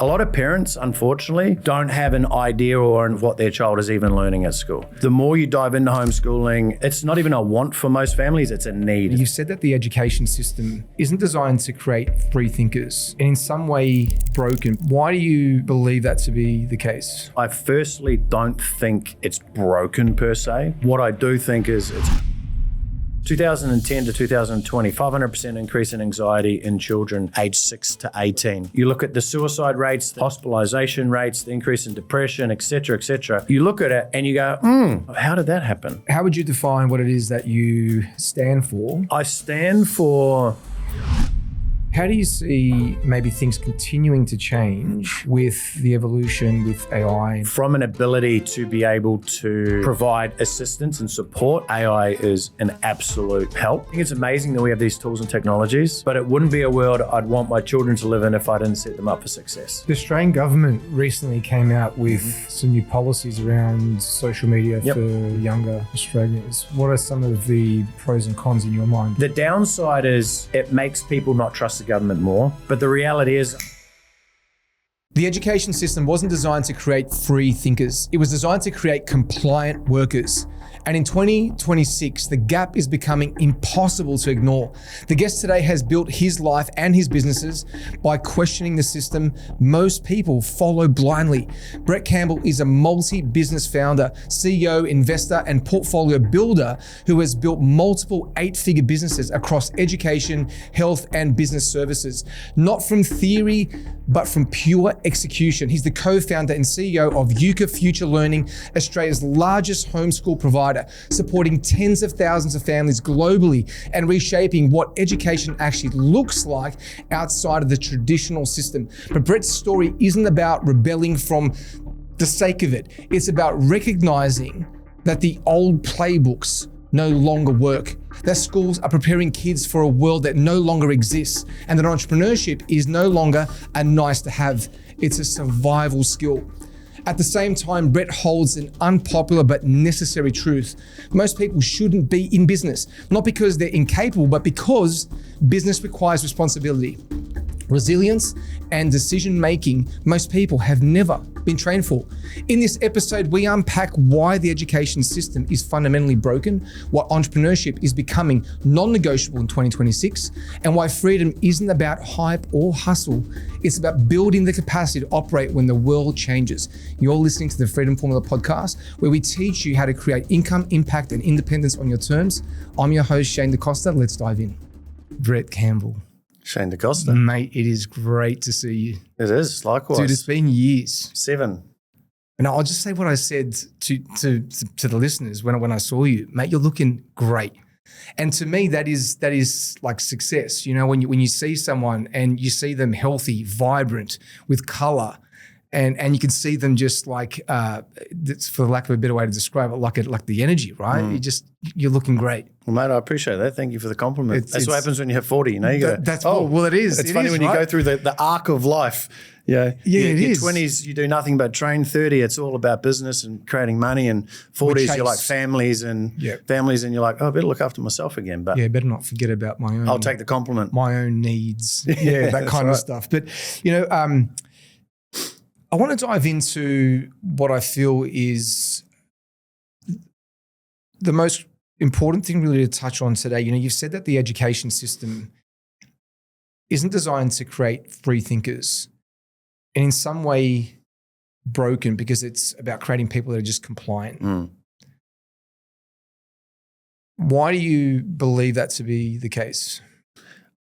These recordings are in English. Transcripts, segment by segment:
A lot of parents, unfortunately, don't have an idea or what their child is even learning at school. The more you dive into homeschooling, it's not even a want for most families, it's a need. You said that the education system isn't designed to create free thinkers and in some way broken. Why do you believe that to be the case? I firstly don't think it's broken per se. What I do think is it's 2010 to 2020, 500% increase in anxiety in children aged 6 to 18. You look at the suicide rates, the hospitalization rates, the increase in depression, et cetera, et cetera. You look at it and you go, how did that happen? How would you define what it is that you stand for? I stand for... How do you see maybe things continuing to change with the evolution with AI? From an ability to be able to provide assistance and support, AI is an absolute help. I think it's amazing that we have these tools and technologies, but it wouldn't be a world I'd want my children to live in if I didn't set them up for success. The Australian government recently came out with some new policies around social media for younger Australians. What are some of the pros and cons in your mind? The downside is it makes people not trust the government more, but the reality is the education system wasn't designed to create free thinkers. It was designed to create compliant workers. And in 2026, the gap is becoming impossible to ignore. The guest today has built his life and his businesses by questioning the system most people follow blindly. Brett Campbell is a multi-business founder, CEO, investor, and portfolio builder who has built multiple 8-figure businesses across education, health, and business services. Not from theory, but from pure execution. He's the co-founder and CEO of Yuka Future Learning, Australia's largest homeschool provider, supporting tens of thousands of families globally and reshaping what education actually looks like outside of the traditional system. But Brett's story isn't about rebelling from the sake of it. It's about recognizing that the old playbooks no longer work, that schools are preparing kids for a world that no longer exists, and that entrepreneurship is no longer a nice to have, it's a survival skill. At the same time, Brett holds an unpopular but necessary truth. Most people shouldn't be in business, not because they're incapable, but because business requires responsibility, resilience, and decision-making most people have never been trained for. In this episode, we unpack why the education system is fundamentally broken, why entrepreneurship is becoming non-negotiable in 2026, and why freedom isn't about hype or hustle. It's about building the capacity to operate when the world changes. You're listening to the Freedom Formula podcast, where we teach you how to create income, impact, and independence on your terms. I'm your host, Shane DaCosta. Let's dive in. Brett Campbell. Shane DaCosta. Mate, it is great to see you. It is, likewise. Dude, it's been years. 7. And I'll just say what I said to the listeners when I saw you. Mate, you're looking great. And to me, that is like success. You know, when you see someone and you see them healthy, vibrant, with color, and you can see them just like, for lack of a better way to describe it, like the energy, right? You're looking great. Well, mate, I appreciate that. Thank you for the compliment. That's what happens when you have 40, you know? You go, well, it is. It's funny when you go through the arc of life. Yeah, it is. Your 20s, you do nothing but train. 30, it's all about business and creating money. And 40s, you're like families and you're like, oh, I better look after myself again. But better not forget about my own. I'll take the compliment. My own needs. That kind of stuff. But, you know, I want to dive into what I feel is the most important thing really to touch on today. You know, you've said that the education system isn't designed to create free thinkers and in some way broken because it's about creating people that are just compliant. Why do you believe that to be the case?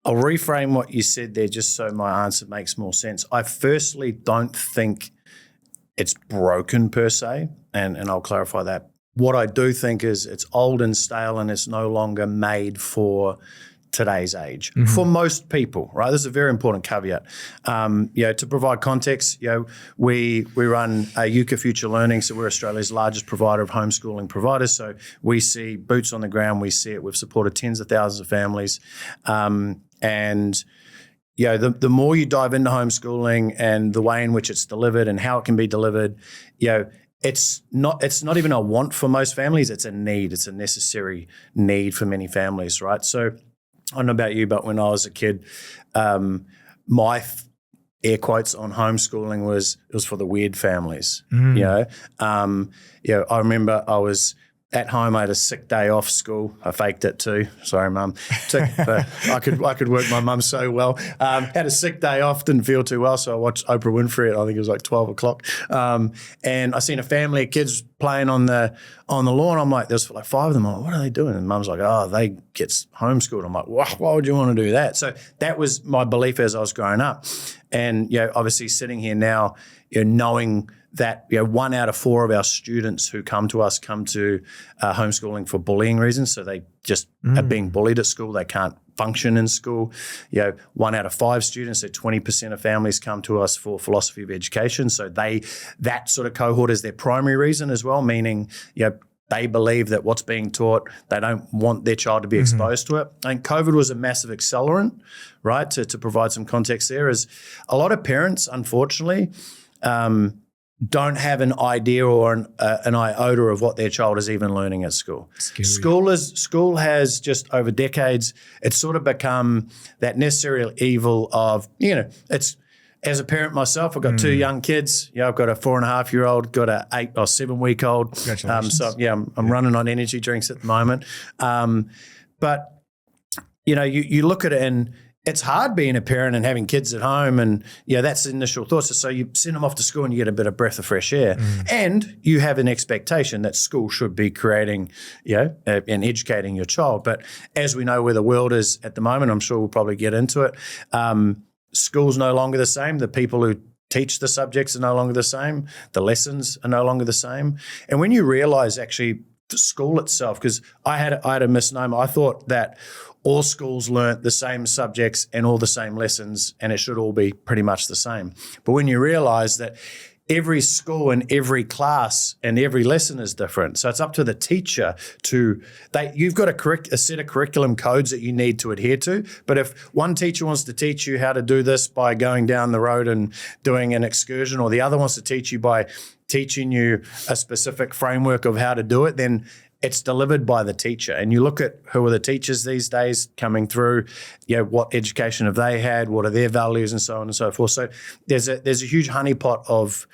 I'll reframe what you said there just so my answer makes more sense. I firstly don't think it's broken per se, and I'll clarify that. What I do think is it's old and stale and it's no longer made for today's age for most people, right? This is a very important caveat. To provide context, we run Yuka Future Learning, so we're Australia's largest provider of homeschooling providers. So we see boots on the ground, we see it. We've supported tens of thousands of families, and the more you dive into homeschooling and the way in which it's delivered and how it can be delivered, it's not even a want for most families. It's a need. It's a necessary need for many families, right? So I don't know about you, but when I was a kid, my air quotes on homeschooling was for the weird families. I remember I was at home. I had a sick day off school. I faked it too. Sorry, Mum. I could work my mum so well. Had a sick day off. Didn't feel too well, so I watched Oprah Winfrey at, I think it was like 12 o'clock. And I seen a family of kids playing on the lawn. I'm like, there's like 5 of them. I'm like, what are they doing? And Mum's like, oh, they get homeschooled. I'm like, why would you want to do that? So that was my belief as I was growing up. And obviously sitting here now, knowing that 1 out of 4 of our students who come to us come to homeschooling for bullying reasons. So they just are being bullied at school. They can't function in school. 1 out of 5 students, so 20% of families come to us for philosophy of education. So that sort of cohort is their primary reason as well, meaning they believe that what's being taught, they don't want their child to be exposed to it. I think COVID was a massive accelerant, right? To provide some context there, is a lot of parents, unfortunately, don't have an idea or an iota of what their child is even learning at school. School has just over decades, it's sort of become that necessary evil of, it's, as a parent myself, I've got 2 young kids. I've got a 4.5-year-old, got a 8 or 7-week-old. Congratulations. I'm running on energy drinks at the moment. But you look at it and it's hard being a parent and having kids at home, and that's the initial thoughts. So you send them off to school and you get a bit of breath of fresh air, and you have an expectation that school should be creating, and educating your child. But as we know where the world is at the moment, I'm sure we'll probably get into it. School's no longer the same. The people who teach the subjects are no longer the same. The lessons are no longer the same. And when you realize actually the school itself, because I had a misnomer. I thought that all schools learnt the same subjects and all the same lessons, and it should all be pretty much the same. But when you realize that every school and every class and every lesson is different, so it's up to the teacher you've got a set of curriculum codes that you need to adhere to. But if one teacher wants to teach you how to do this by going down the road and doing an excursion, or the other wants to teach you by teaching you a specific framework of how to do it, then it's delivered by the teacher. And you look at who are the teachers these days coming through, what education have they had, what are their values, and so on and so forth. So there's a huge honeypot of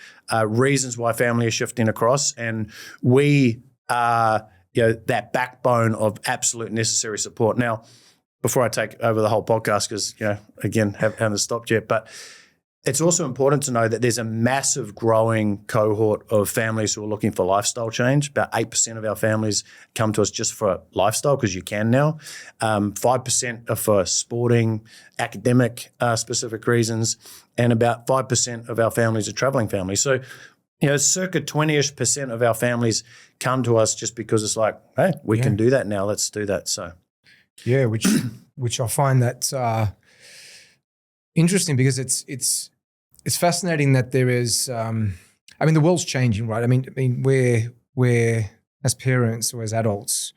reasons why family is shifting across, and we are that backbone of absolute necessary support. Now, before I take over the whole podcast, because again haven't stopped yet, but it's also important to know that there's a massive growing cohort of families who are looking for lifestyle change. About 8% of our families come to us just for lifestyle, because you can now. 5% are for sporting, academic specific reasons, and about 5% of our families are traveling families. So, circa 20-ish% of our families come to us just because it's like, hey, we can do that now. Let's do that. So, yeah, which I find that interesting, because it's fascinating that there is. The world's changing, right? I mean, we're as parents or as adults,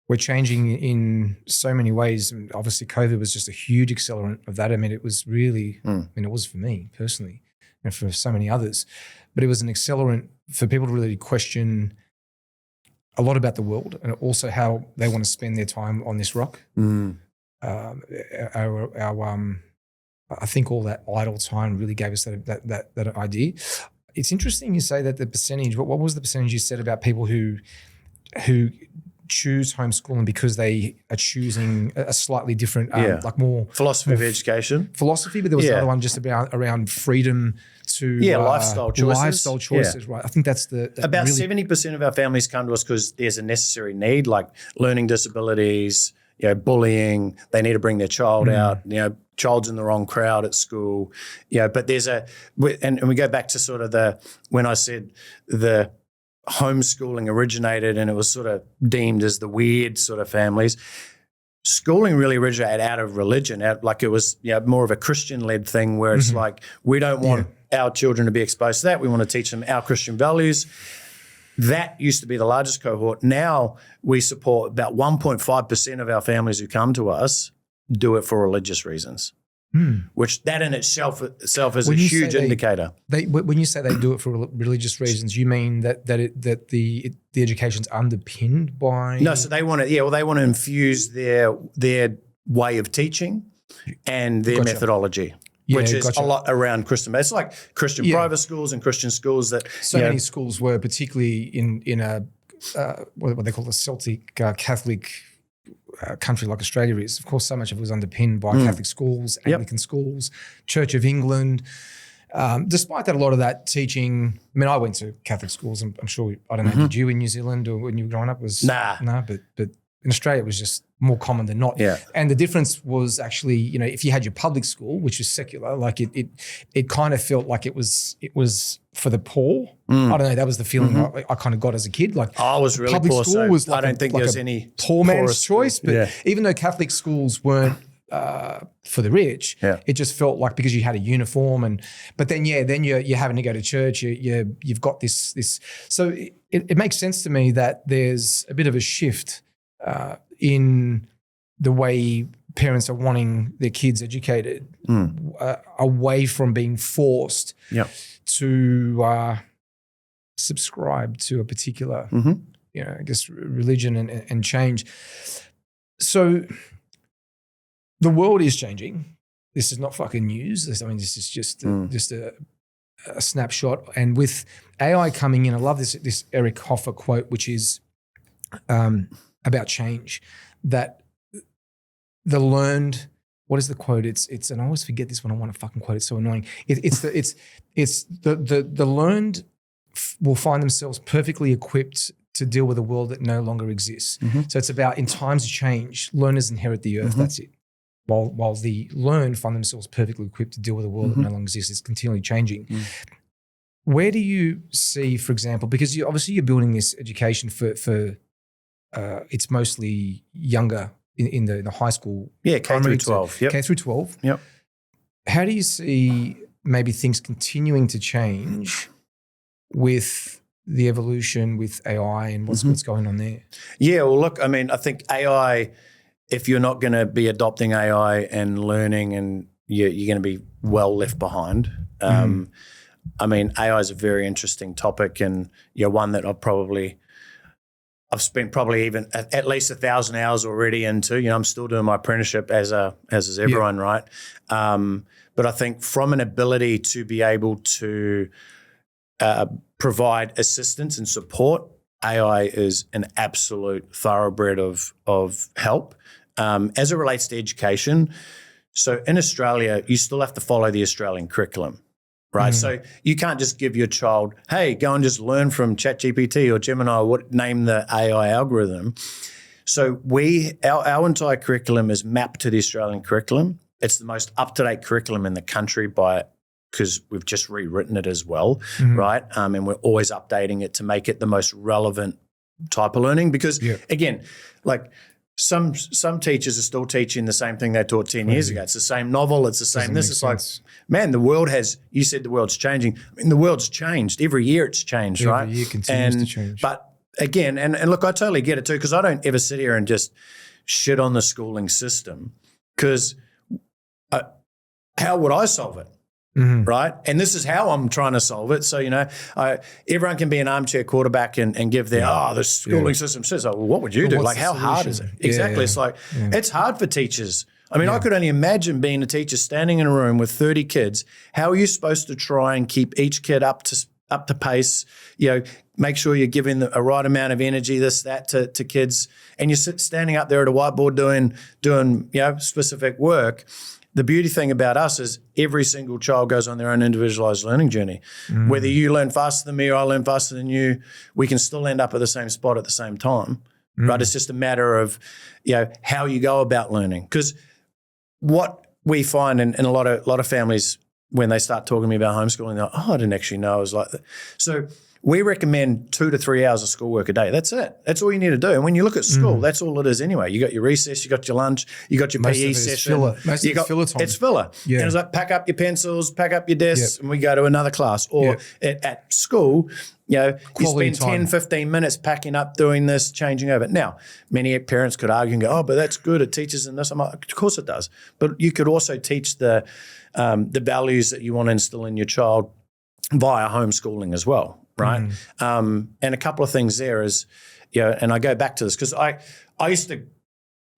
we're changing in so many ways. And obviously, COVID was just a huge accelerant of that. I mean, it was really. It was for me personally, and for so many others, but it was an accelerant for people to really question a lot about the world, and also how they want to spend their time on this rock. I think all that idle time really gave us that idea. It's interesting you say that the percentage. What was the percentage you said about people who choose homeschooling because they are choosing a slightly different, like more philosophy of education, philosophy? But there was another one just around freedom to lifestyle choices. Lifestyle choices, right? I think that's about 70% of our families come to us because there's a necessary need, like learning disabilities, bullying. They need to bring their child out. Child's in the wrong crowd at school. But there's and we go back to sort of when I said the homeschooling originated and it was sort of deemed as the weird sort of families. Schooling really originated out of religion, like it was more of a Christian-led thing where it's like, we don't want our children to be exposed to that. We want to teach them our Christian values. That used to be the largest cohort. Now we support about 1.5% of our families who come to us do it for religious reasons, which that in itself is a huge indicator. When you say they do it for religious reasons, you mean that the education's underpinned by? No, so they want to they want to infuse their way of teaching and their methodology. which is a lot around Christian. It's like Christian private schools and Christian schools that so many schools were, particularly in a what they call a Celtic Catholic country like Australia is. Of course, so much of it was underpinned by Catholic schools, Anglican schools, Church of England. Despite that, a lot of that teaching. I mean, I went to Catholic schools. I'm sure. I don't know. Did you in New Zealand or when you were growing up? But in Australia, it was just more common than not. Yeah. And the difference was actually, if you had your public school, which is secular, like it kind of felt like it was for the poor. I don't know. That was the feeling I kind of got as a kid. Like I was really public poor, school so was like I don't think there's any poor man's choice. But even though Catholic schools weren't for the rich, it just felt like because you had a uniform but then you're having to go to church. You've got this. So it makes sense to me that there's a bit of a shift in the way parents are wanting their kids educated, away from being forced to subscribe to a particular, I guess, religion and change. So the world is changing. This is not fucking news. This is just a snapshot. And with AI coming in, I love this Eric Hoffer quote, which is about change, that the learned, what is the quote? It's and I always forget this when I want to fucking quote it. It's so annoying. It's the learned will find themselves perfectly equipped to deal with a world that no longer exists. So it's about, in times of change, learners inherit the earth. That's it. While the learned find themselves perfectly equipped to deal with a world that no longer exists. It's continually changing. Where do you see, for example, because obviously you're building this education for it's mostly younger in the high school. Yeah, K through 12. K through 12. Yep. How do you see maybe things continuing to change with the evolution with AI and what's going on there? Yeah, well, look, I mean, I think AI, if you're not going to be adopting AI and learning, and you're going to be well left behind. I mean, AI is a very interesting topic, and one that I've spent probably even at least 1,000 hours already into. I'm still doing my apprenticeship as is everyone, right? But I think from an ability to be able to provide assistance and support, AI is an absolute thoroughbred of help. As it relates to education, so in Australia, you still have to follow the Australian curriculum, right? So you can't just give your child, hey, go and just learn from ChatGPT or Gemini or name the AI algorithm. So our entire curriculum is mapped to the Australian curriculum. It's the most up-to-date curriculum in the country because we've just rewritten it as well, right? And we're always updating it to make it the most relevant type of learning because, again, like some teachers are still teaching the same thing they taught 10 years ago. It's the same novel. It's the same. This is like, man, the world you said the world's changing. I mean, the world's changed. Every year it's changed, right? Every year continues to change. But again, and look, I totally get it too because I don't ever sit here and just shit on the schooling system because how would I solve it? Right? And this is how I'm trying to solve it. So, everyone can be an armchair quarterback and give their, the schooling system says, well, what would you do? Like, how hard is it? Exactly. It's like, it's hard for teachers. I mean, I could only imagine being a teacher standing in a room with 30 kids. How are you supposed to try and keep each kid up to pace, make sure you're giving a right amount of energy, that to kids, and you're standing up there at a whiteboard doing specific work. The beauty thing about us is every single child goes on their own individualized learning journey. Whether you learn faster than me or I learn faster than you, we can still end up at the same spot at the same time. Right? It's just a matter of how you go about learning. Because what we find in a lot of families when they start talking to me about homeschooling, they're like, I didn't actually know it was like that. So we recommend 2 to 3 hours of schoolwork a day. That's it. That's all you need to do. And when you look at school, that's all it is anyway. You got your recess, you got your lunch, you got your PE session. Most of it's filler time. It's filler. Yeah. And it's like pack up your pencils, pack up your desks, and we go to another class. Or at school, you spend 10, 15 minutes packing up, doing this, changing over. Now, many parents could argue and go, but that's good. It teaches in this. I'm like, of course it does. But you could also teach the values that you want to instill in your child via homeschooling as well. Right. And a couple of things there is, and I go back to this because I used to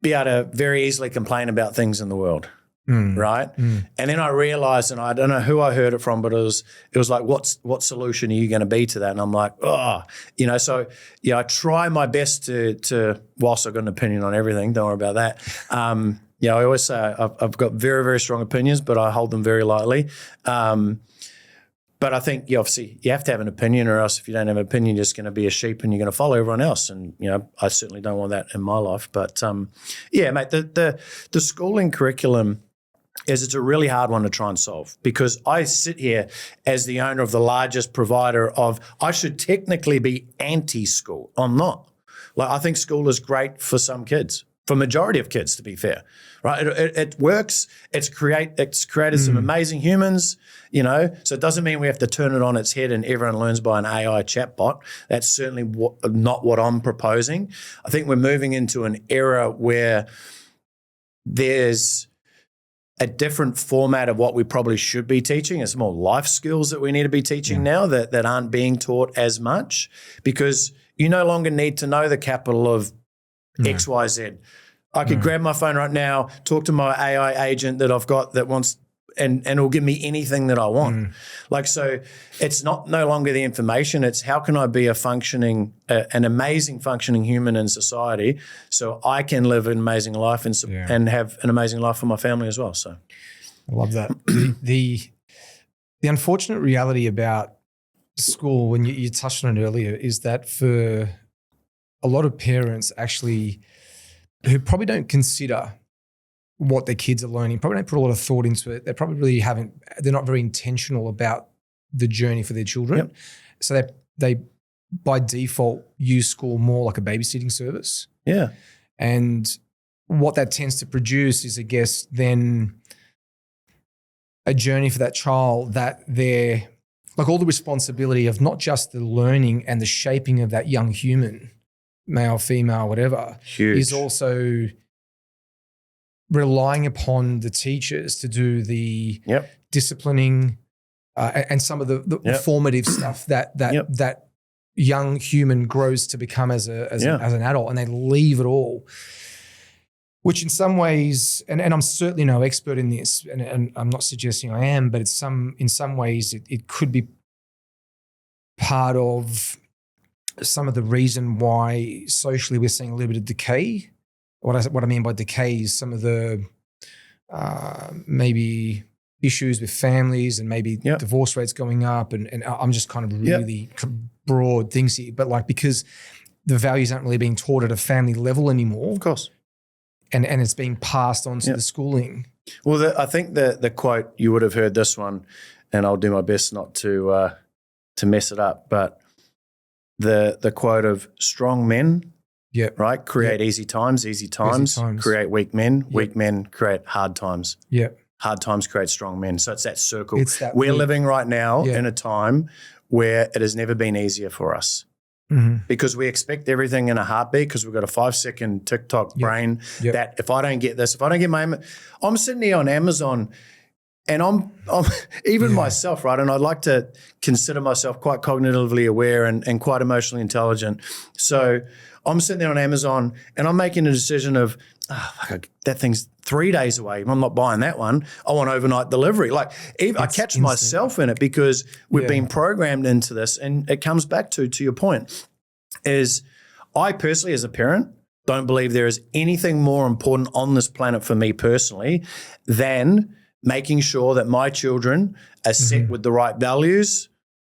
be able to very easily complain about things in the world. right? And then I realized, and I don't know who I heard it from, but it was like, what solution are you going to be to that? And I'm like, so I try my best to whilst I've got an opinion on everything, don't worry about that. I always say I've got very, very strong opinions, but I hold them very lightly. But I think obviously you have to have an opinion, or else if you don't have an opinion, you're just going to be a sheep and you're going to follow everyone else. And I certainly don't want that in my life. But mate, the schooling curriculum it's a really hard one to try and solve, because I sit here as the owner of the largest provider of. I should technically be anti-school. I'm not. Like, I think school is great for some kids. For majority of kids, to be fair, right? It works. It's created some amazing humans, So it doesn't mean we have to turn it on its head and everyone learns by an AI chatbot. That's certainly not what I'm proposing. I think we're moving into an era where there's a different format of what we probably should be teaching. It's more life skills that we need to be teaching now that aren't being taught as much, because you no longer need to know the capital of X, Y, Z. I could grab my phone right now, talk to my AI agent that I've got that wants, and it'll give me anything that I want. So it's no longer the information. It's how can I be an amazing functioning human in society, so I can live an amazing life and have an amazing life for my family as well. So I love that. the unfortunate reality about school, when you touched on it earlier, is that for a lot of parents actually who probably don't consider what their kids are learning, probably don't put a lot of thought into it. They probably they're not very intentional about the journey for their children. Yep. So they by default use school more like a babysitting service. Yeah. And what that tends to produce is, I guess, then a journey for that child that they're like all the responsibility of not just the learning and the shaping of that young human, male, female, whatever, is also relying upon the teachers to do the disciplining and some of the formative stuff that young human grows to become as an adult, and they leave it all. Which in some ways, and I'm certainly no expert in this, and I'm not suggesting I am, but in some ways it could be part of some of the reason why socially we're seeing a little bit of decay. What I mean by decay is some of the maybe issues with families and maybe divorce rates going up, and I'm just kind of really broad things here, but because the values aren't really being taught at a family level anymore. Of course. And it's being passed on to the schooling. Well, I think the quote, you would have heard this one, and I'll do my best not to mess it up, but the quote of strong men, right, create easy times create weak men, weak men create hard times. Hard times create strong men. So it's that circle. We're living right now in a time where it has never been easier for us. Because we expect everything in a heartbeat, because we've got a 5-second TikTok brain that if I don't get this, if I don't get I'm sitting here on Amazon, and I'm even myself, right? And I'd like to consider myself quite cognitively aware and quite emotionally intelligent. So I'm sitting there on Amazon and I'm making a decision of, that thing's 3 days away. I'm not buying that one. I want overnight delivery. I catch instant. Myself in it because we've been programmed into this. And it comes back to your point, is I personally as a parent don't believe there is anything more important on this planet for me personally than making sure that my children are set with the right values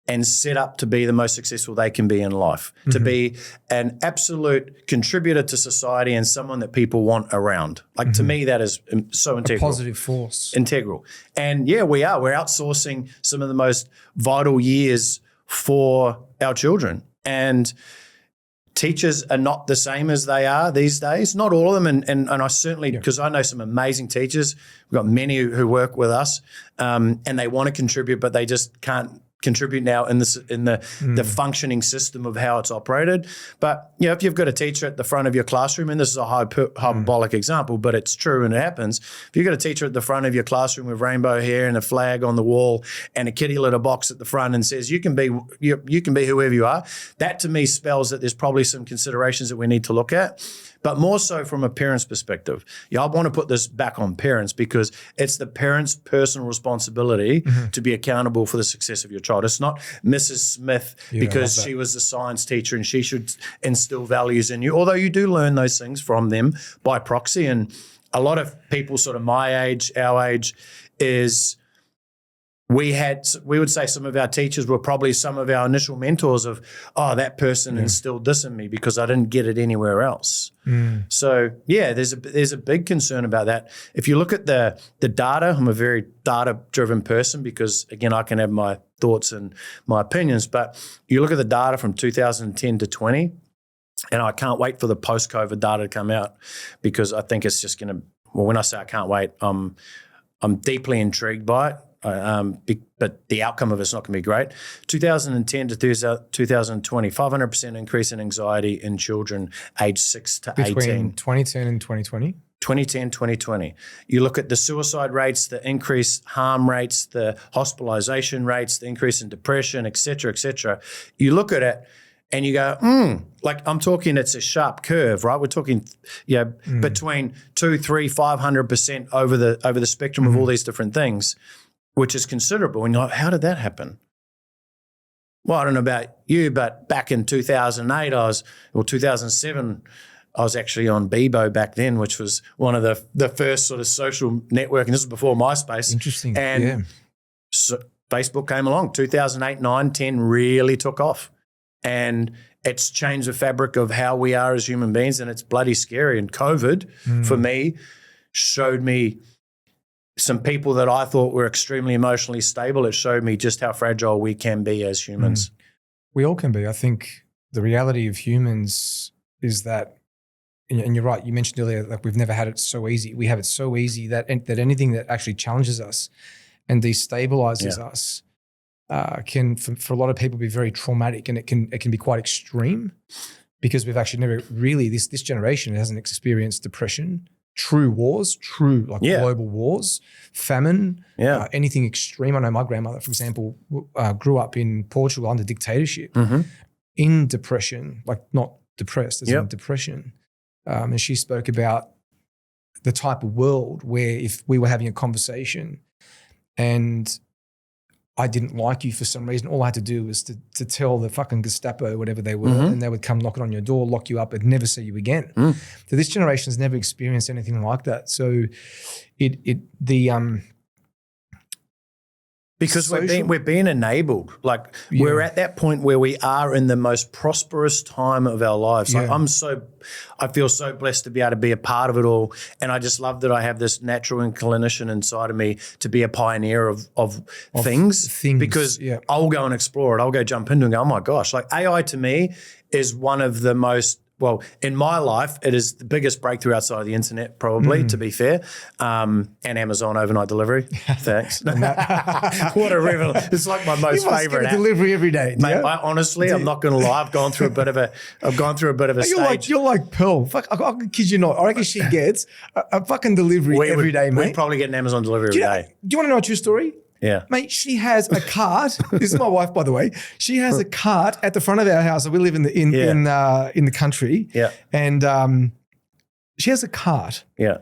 and set up to be the most successful they can be in life, to be an absolute contributor to society and someone that people want around. To me, that is so integral. A positive force. Integral. And we are. We're outsourcing some of the most vital years for our children. And teachers are not the same as they are these days. Not all of them. And I certainly, because I know some amazing teachers. We've got many who work with us and they want to contribute, but they just can't contribute now in the functioning system of how it's operated. But if you've got a teacher at the front of your classroom, and this is a hyperbolic example, but it's true and it happens. If you've got a teacher at the front of your classroom with rainbow hair and a flag on the wall and a kitty litter box at the front and says you can be whoever you are, that to me spells that there's probably some considerations that we need to look at. but more so from a parent's perspective. Yeah, I want to put this back on parents because it's the parent's personal responsibility to be accountable for the success of your child. It's not Mrs. Smith because she was a science teacher and she should instill values in you, although you do learn those things from them by proxy. And a lot of people sort of my age, our age, is we would say some of our teachers were probably some of our initial mentors of, oh, that person instilled this in me because I didn't get it anywhere else. So yeah, there's a big concern about that. If you look at the data, I'm a very data-driven person because, again, I can have my thoughts and my opinions, but you look at the data from 2010 to 20, and I can't wait for the post-COVID data to come out because I think it's just going to, well, when I say I can't wait, I'm deeply intrigued by it. But the outcome of it's not going to be great. 2010 to 2020, 500% increase in anxiety in children aged 6 to 18. Between 2010 and 2020? 2010, 2020. You look at the suicide rates, the increased harm rates, the hospitalization rates, the increase in depression, et cetera, et cetera. You look at it and you go, like I'm talking, it's a sharp curve, right? We're talking, between 2, 3, 500% over the spectrum of all these different things, which is considerable. And you're like, how did that happen? Well, I don't know about you, but back in 2008, 2007, I was actually on Bebo back then, which was one of the first sort of social networking. This was before MySpace. Interesting. And so Facebook came along. 2008, 9, 10 really took off. And it's changed the fabric of how we are as human beings, and it's bloody scary. And COVID, for me, showed me some people that I thought were extremely emotionally stable. It showed me just how fragile we can be as humans. We all can be. I think the reality of humans is that, and you're right, you mentioned earlier, like we've never had it so easy. We have it so easy that anything that actually challenges us and destabilizes us can, for a lot of people, be very traumatic, and it can be quite extreme because we've actually never really, this generation hasn't experienced depression, true wars, global wars, famine, anything extreme. I know my grandmother, for example, grew up in Portugal under dictatorship in depression, like not depressed, as in depression. And she spoke about the type of world where if we were having a conversation and I didn't like you for some reason, all I had to do was to tell the fucking Gestapo, whatever they were, and they would come knocking on your door, lock you up, and never see you again. So this generation has never experienced anything like that. So because we're being enabled. Like we're at that point where we are in the most prosperous time of our lives. Like I feel so blessed to be able to be a part of it all. And I just love that I have this natural inclination inside of me to be a pioneer of things because I'll go and explore it. I'll go jump into it and go, oh my gosh, like AI to me is one of the most, well, in my life, it is the biggest breakthrough outside of the internet, probably, to be fair, and Amazon overnight delivery. Thanks. What a revelation. It's like my most favorite app. Delivery every day. Mate, I'm not going to lie. I've gone through a bit of a stage. You're like Pearl. Fuck, I kid you not. I reckon she gets a fucking delivery every day, mate. We probably get an Amazon delivery every day. Do you want to know a true story? Yeah. Mate, she has a cart. This is my wife, by the way. She has a cart at the front of our house. We live in the country. Yeah. And she has a cart. Yeah.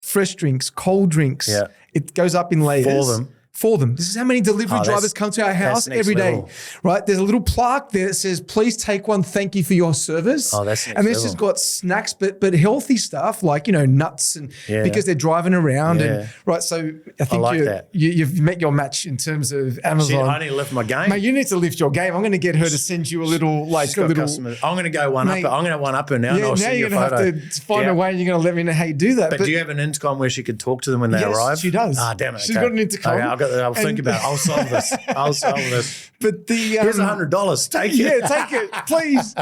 Fresh drinks, cold drinks. Yeah. It goes up in layers. For them. This is how many delivery drivers come to our house every day, right? There's a little plaque there that says, please take one. Thank you for your service. Oh, that's next And this has got snacks, but healthy stuff like, nuts and because they're driving around. And right. So I think you've met your match in terms of Amazon. I need to lift my game. Mate, you need to lift your game. I'm going to get her to send you a little, I'm going to go one up. I'm going to one up her now. Yeah, now you're going to have to find a way and you're going to let me know how you do that. But do you have an intercom where she could talk to them when they arrive? She does. Ah, damn it. She's got an intercom. Okay, I'll think about it. I'll solve this. But here's $100. Take it. Yeah, take it, please.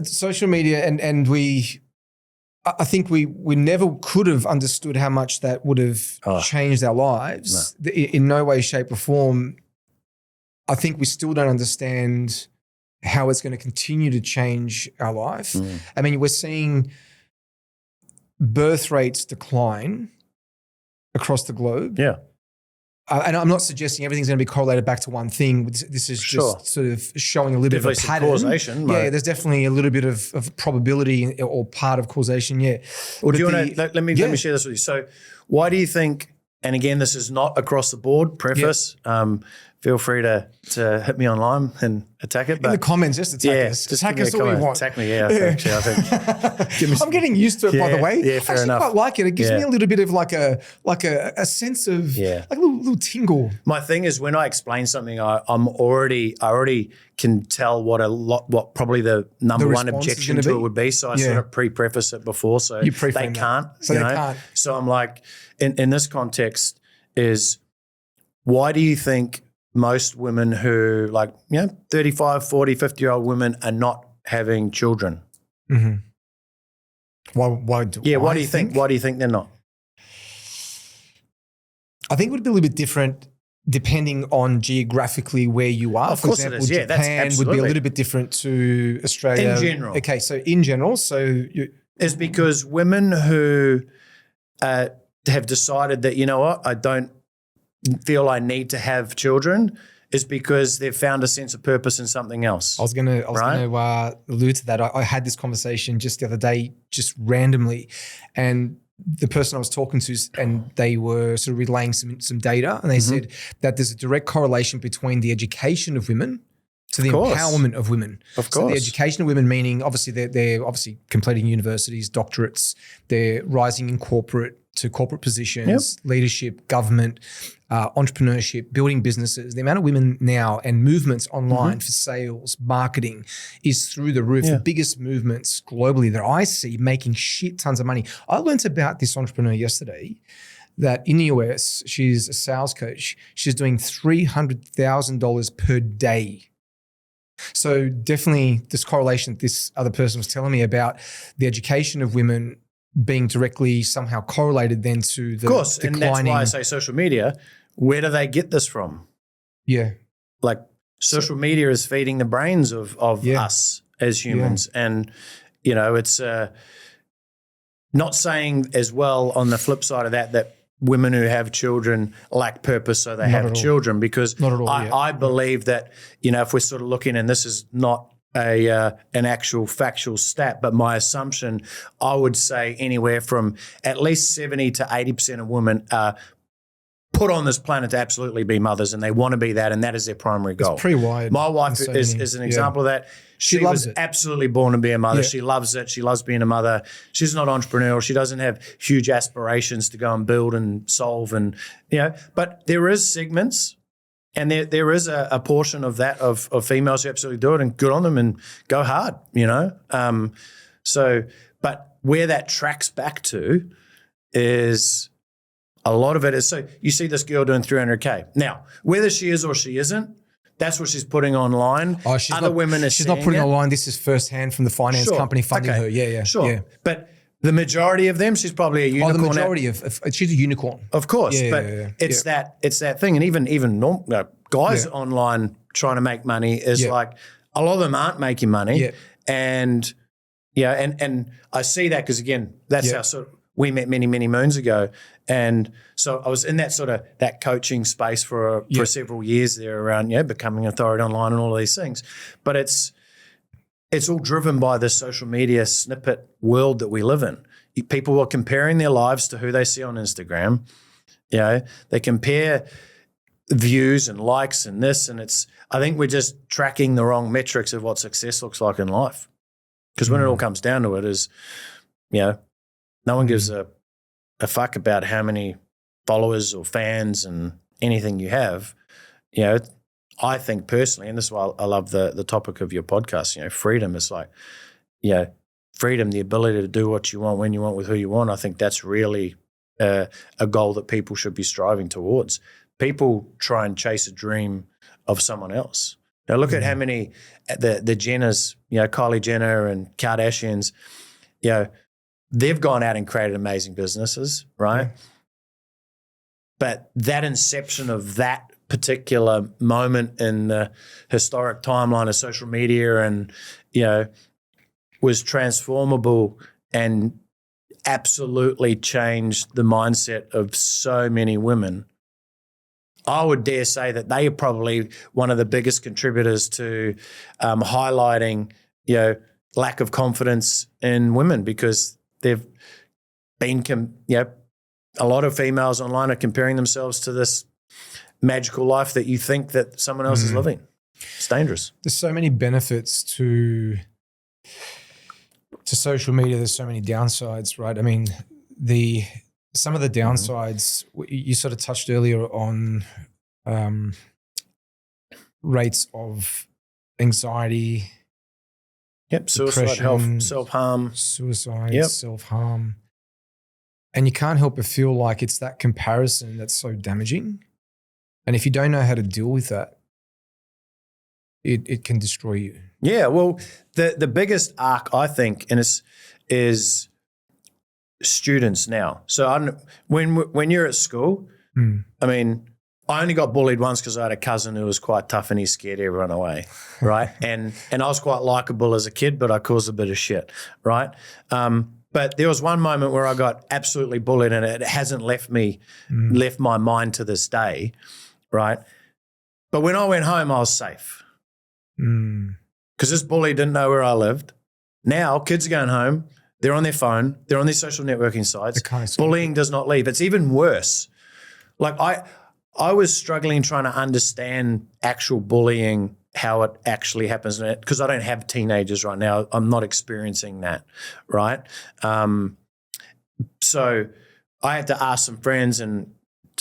Social media and I think we never could have understood how much that would have changed our lives. No. In no way, shape, or form. I think we still don't understand how it's going to continue to change our life. I mean, we're seeing birth rates decline across the globe. Yeah. and I'm not suggesting everything's going to be correlated back to one thing. This is just sort of showing a little bit of a pattern. Causation. Yeah, there's definitely a little bit of probability or part of causation. Yeah. Well, do you want to let me share this with you? So, why do you think? And again, this is not across the board. Preface. Feel free to hit me online and attack it. But in the comments, just attack us. Just attack us all you want. Attack me, I think. I'm getting used to it, by the way. Yeah, fair enough. I quite like it. It gives me a little bit of like a sense of like a little tingle. My thing is when I explain something, I already can tell what probably the number one objection to it would be. So I sort of pre-preface it before, so they can't. So they can't. So I'm like, in this context, is why do you think most women who 35, 40, 50-year-old women are not having children? Mm-hmm. Why do you think? Why do you think they're not? I think it would be a little bit different depending on geographically where you are. Of course, for example, it is. Japan would be a little bit different to Australia. In general. Okay, so in general, it's because women who have decided that, you know what, I don't feel I need to have children is because they've found a sense of purpose in something else. I was going to allude to that. I had this conversation just the other day, just randomly, and the person I was talking to, and they were sort of relaying some data, and they said that there's a direct correlation between the education of women to the empowerment of women. Of course. So the education of women, meaning obviously they're obviously completing universities, doctorates, they're rising in corporate positions, leadership, government, entrepreneurship, building businesses. The amount of women now and movements online for sales, marketing is through the roof. The biggest movements globally that I see making shit tons of money. I learned about this entrepreneur yesterday that in the US, she's a sales coach. She's doing $300,000 per day. So definitely this correlation that this other person was telling me about the education of women being directly somehow correlated then to the declining. And that's why I say social media. Where do they get this from? Yeah. Like social media is feeding the brains of us as humans. Yeah. And, it's not saying as well on the flip side of that women who have children lack purpose, so they have children, because not at all, I believe that, if we're sort of looking, and this is not an actual factual stat, but my assumption, I would say anywhere from at least 70 to 80% of women are put on this planet to absolutely be mothers, and they want to be that, and that is their primary goal. It's pretty wide. My wife is an example of that. She loves was it. absolutely born to be a mother. Yeah. She loves it. She loves being a mother. She's not entrepreneurial. She doesn't have huge aspirations to go and build and solve, and but there is segments. And there is a portion of that of females who absolutely do it, and good on them and go hard, but where that tracks back to is a lot of it is, so you see this girl doing 300K. Now, whether she is or she isn't, that's what she's putting online. Women are she's not putting online. This is firsthand from the finance company funding her. Yeah. Sure. Yeah. But the majority of them, she's probably a unicorn. The majority of she's a unicorn. Of course, it's that thing, and even guys online trying to make money is like a lot of them aren't making money, and and I see that because again, that's how sort of we met many moons ago, and so I was in that sort of that coaching space for several years there around becoming an authority online and all of these things, but it's all driven by this social media snippet world that we live in. People are comparing their lives to who they see on Instagram. They compare views and likes and this, and I think we're just tracking the wrong metrics of what success looks like in life. Because when it all comes down to it is, no one gives a fuck about how many followers or fans and anything you have. I think personally, and this is why I love the topic of your podcast, freedom is like, freedom, the ability to do what you want, when you want, with who you want. I think that's really a goal that people should be striving towards. People try and chase a dream of someone else. Now look at how many, the Jenners, Kylie Jenner and Kardashians, they've gone out and created amazing businesses, right? Yeah. But that inception of that particular moment in the historic timeline of social media and, was transformable and absolutely changed the mindset of so many women. I would dare say that they are probably one of the biggest contributors to highlighting, lack of confidence in women, because they've been, a lot of females online are comparing themselves to this magical life that you think that someone else is living. It's dangerous. There's so many benefits to social media. There's so many downsides, right? I mean, some of the downsides, you sort of touched earlier on rates of anxiety. Yep, suicide, health, self-harm. Suicide, self-harm. And you can't help but feel like it's that comparison that's so damaging. And if you don't know how to deal with that, it can destroy you. Yeah, well, the biggest arc, I think, is students now. So when you're at school, I mean, I only got bullied once because I had a cousin who was quite tough and he scared everyone away, right? and I was quite likable as a kid, but I caused a bit of shit, right? But there was one moment where I got absolutely bullied, and it hasn't left my mind to this day, right? But when I went home, I was safe because this bully didn't know where I lived. Now kids are going home, they're on their phone, they're on their social networking sites. Bullying does not leave. It's even worse. Like I was struggling trying to understand actual bullying, how it actually happens, because I don't have teenagers right now. I'm not experiencing that, right? So I had to ask some friends, and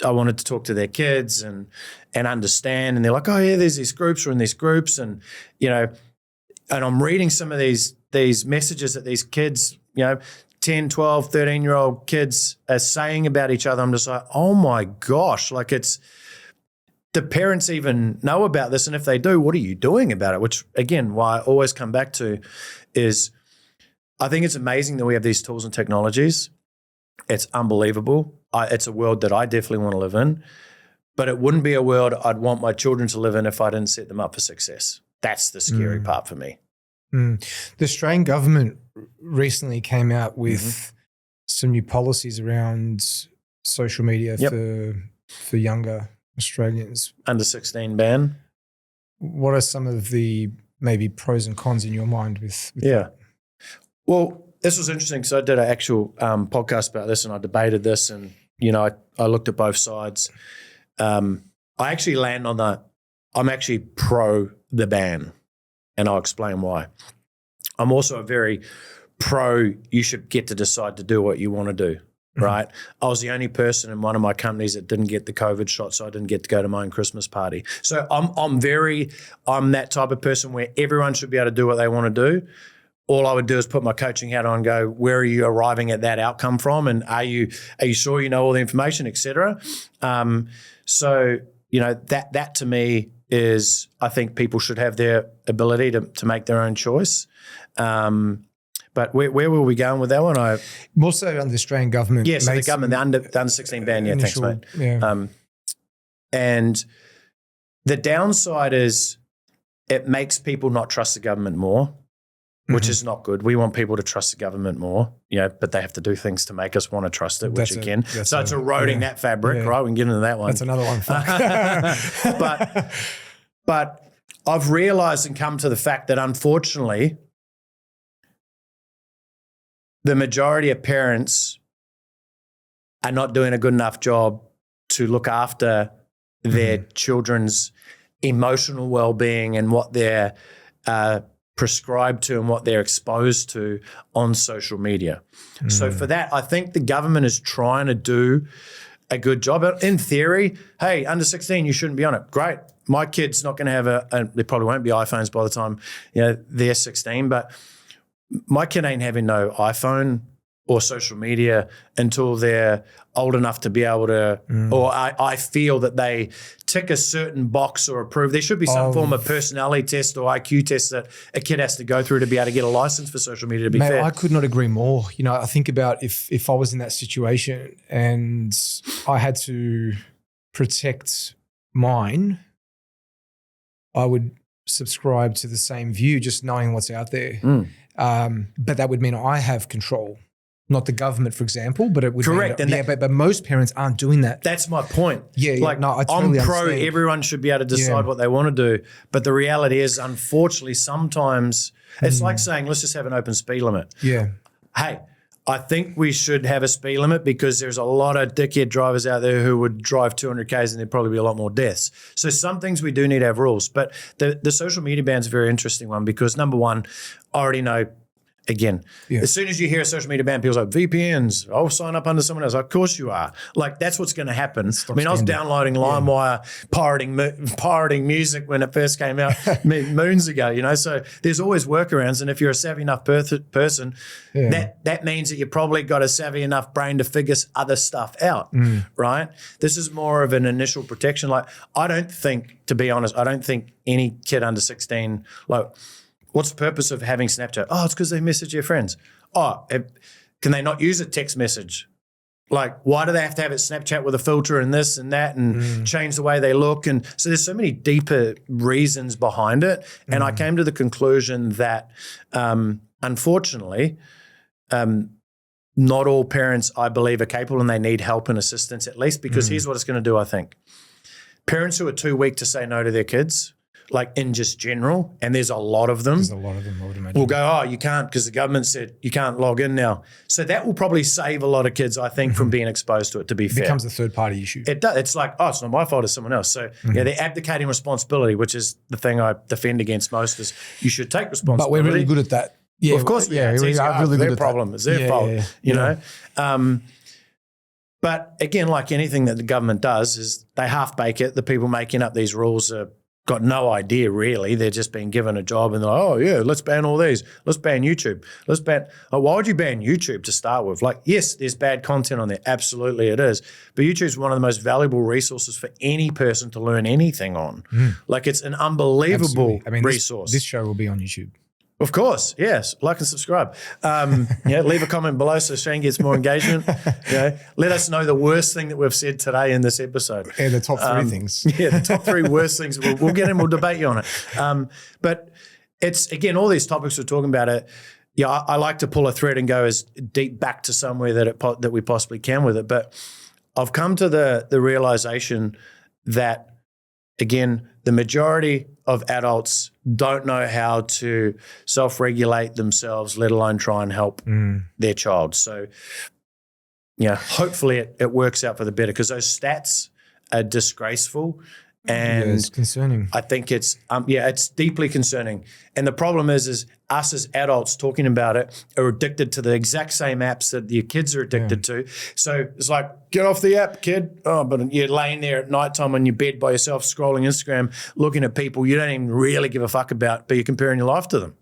I wanted to talk to their kids and understand. And they're like, oh yeah, there's these groups, we're in these groups, and and I'm reading some of these messages that these kids, 10, 12, 13-year-old kids are saying about each other. I'm just like, oh my gosh, like the parents even know about this? And if they do, what are you doing about it? Which, again, why I always come back to is I think it's amazing that we have these tools and technologies. It's unbelievable. It's a world that I definitely want to live in, but it wouldn't be a world I'd want my children to live in if I didn't set them up for success. That's the scary part for me. The Australian government recently came out with some new policies around social media for younger Australians. Under 16 ban. What are some of the maybe pros and cons in your mind with that? Well, this was interesting because I did an actual podcast about this, and I debated this, and I looked at both sides. I actually land on I'm actually pro the ban, and I'll explain why. I'm also a very pro you should get to decide to do what you want to do, right? I was the only person in one of my companies that didn't get the COVID shot, so I didn't get to go to my own Christmas party. So I'm that type of person where everyone should be able to do what they want to do. All I would do is put my coaching hat on and go, where are you arriving at that outcome from? And are you sure you know all the information, et cetera? So, that to me is, I think people should have their ability to make their own choice. But where were we going with that one? More so under the Australian government. Yes, the government, the under 16 ban. Yeah, thanks, mate. Yeah. And the downside is it makes people not trust the government more, which is not good. We want people to trust the government more, but they have to do things to make us want to trust it, which it's eroding that fabric, right? We can get into that one. That's another one. But I've realized and come to the fact that, unfortunately, the majority of parents are not doing a good enough job to look after their children's emotional well-being and what they're prescribed to and what they're exposed to on social media. So for that, I think the government is trying to do a good job. In theory, hey, under 16, you shouldn't be on it. Great. My kid's not going to have they probably won't be iPhones by the time they're 16, but my kid ain't having no iPhone or social media until they're old enough to be able to, or I feel that they tick a certain box or approve. There should be some form of personality test or IQ test that a kid has to go through to be able to get a license for social media, to be fair. I could not agree more. I think about if I was in that situation and I had to protect mine, I would subscribe to the same view, just knowing what's out there. But that would mean I have control Not the government, for example, but it would Correct. Mean, but most parents aren't doing that. That's my point. Yeah, like no, I totally I'm pro. understand. Everyone should be able to decide what they want to do, but the reality is, unfortunately, sometimes it's like saying, "Let's just have an open speed limit." Yeah. Hey, I think we should have a speed limit because there's a lot of dickhead drivers out there who would drive 200 Ks and there'd probably be a lot more deaths. So some things we do need to have rules. But the social media ban's a very interesting one because, number one, I already know, again, as soon as you hear a social media ban, people are like, VPNs, I'll sign up under someone else. Of course you are. Like, that's what's going to happen. I was downloading LimeWire, pirating music when it first came out moons ago, you know. So there's always workarounds. And if you're a savvy enough person, that means that you've probably got a savvy enough brain to figure other stuff out, right? This is more of an initial protection. Like, I don't think, to be honest, I don't think any kid under 16, like, what's the purpose of having Snapchat? Oh, it's because they message their friends. Oh, can they not use a text message? Like, why do they have to have it Snapchat with a filter and this and that and change the way they look? And so there's so many deeper reasons behind it. And I came to the conclusion that, unfortunately, not all parents, I believe, are capable and they need help and assistance at least, because here's what it's going to do, I think. Parents who are too weak to say no to their kids, like in just general, and there's a lot of them. There's a lot of them, I would imagine. Will go, oh, you can't because the government said you can't log in now. So that will probably save a lot of kids, I think, from being exposed to it, to be fair. It becomes a third-party issue. It does. It's like, oh, it's not my fault, it's someone else. So, they're abdicating responsibility, which is the thing I defend against most, is you should take responsibility. But we're really good at that. Yeah, well, of course, we are really good at their problem. It's their fault, you know. But again, like anything that the government does, is they half-bake it. The people making up these rules are got no idea, really. They're just being given a job and they're like, oh, yeah, let's ban all these. Let's ban YouTube. Let's ban – why would you ban YouTube to start with? Like, yes, there's bad content on there. Absolutely it is. But YouTube's one of the most valuable resources for any person to learn anything on. Like, it's an unbelievable resource. This show will be on YouTube. Of course, yes. Like and subscribe. Leave a comment below so Shane gets more engagement. Let us know the worst thing that we've said today in this episode. Yeah, the top three things. Yeah, the top three worst things. We'll get in, we'll debate you on it. But it's, again, all these topics we're talking about it. Yeah, I like to pull a thread and go as deep back to somewhere that we possibly can with it. But I've come to the realization that, again, the majority of adults don't know how to self-regulate themselves, let alone try and help their child. So, hopefully it works out for the better, because those stats are disgraceful. And it's concerning. I think it's it's deeply concerning. And the problem is us as adults talking about it are addicted to the exact same apps that your kids are addicted to. So it's like, get off the app, kid. Oh, but you're laying there at nighttime on your bed by yourself, scrolling Instagram, looking at people you don't even really give a fuck about, but you're comparing your life to them.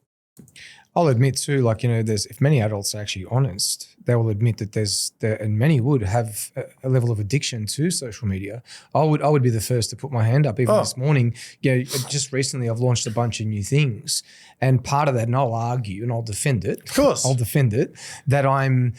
I'll admit too, like, if many adults are actually honest, they will admit that and many would have a level of addiction to social media. I would be the first to put my hand up. Even this morning, just recently I've launched a bunch of new things, and part of that, and I'll argue and I'll defend it. Of course, I'll defend it, that I'm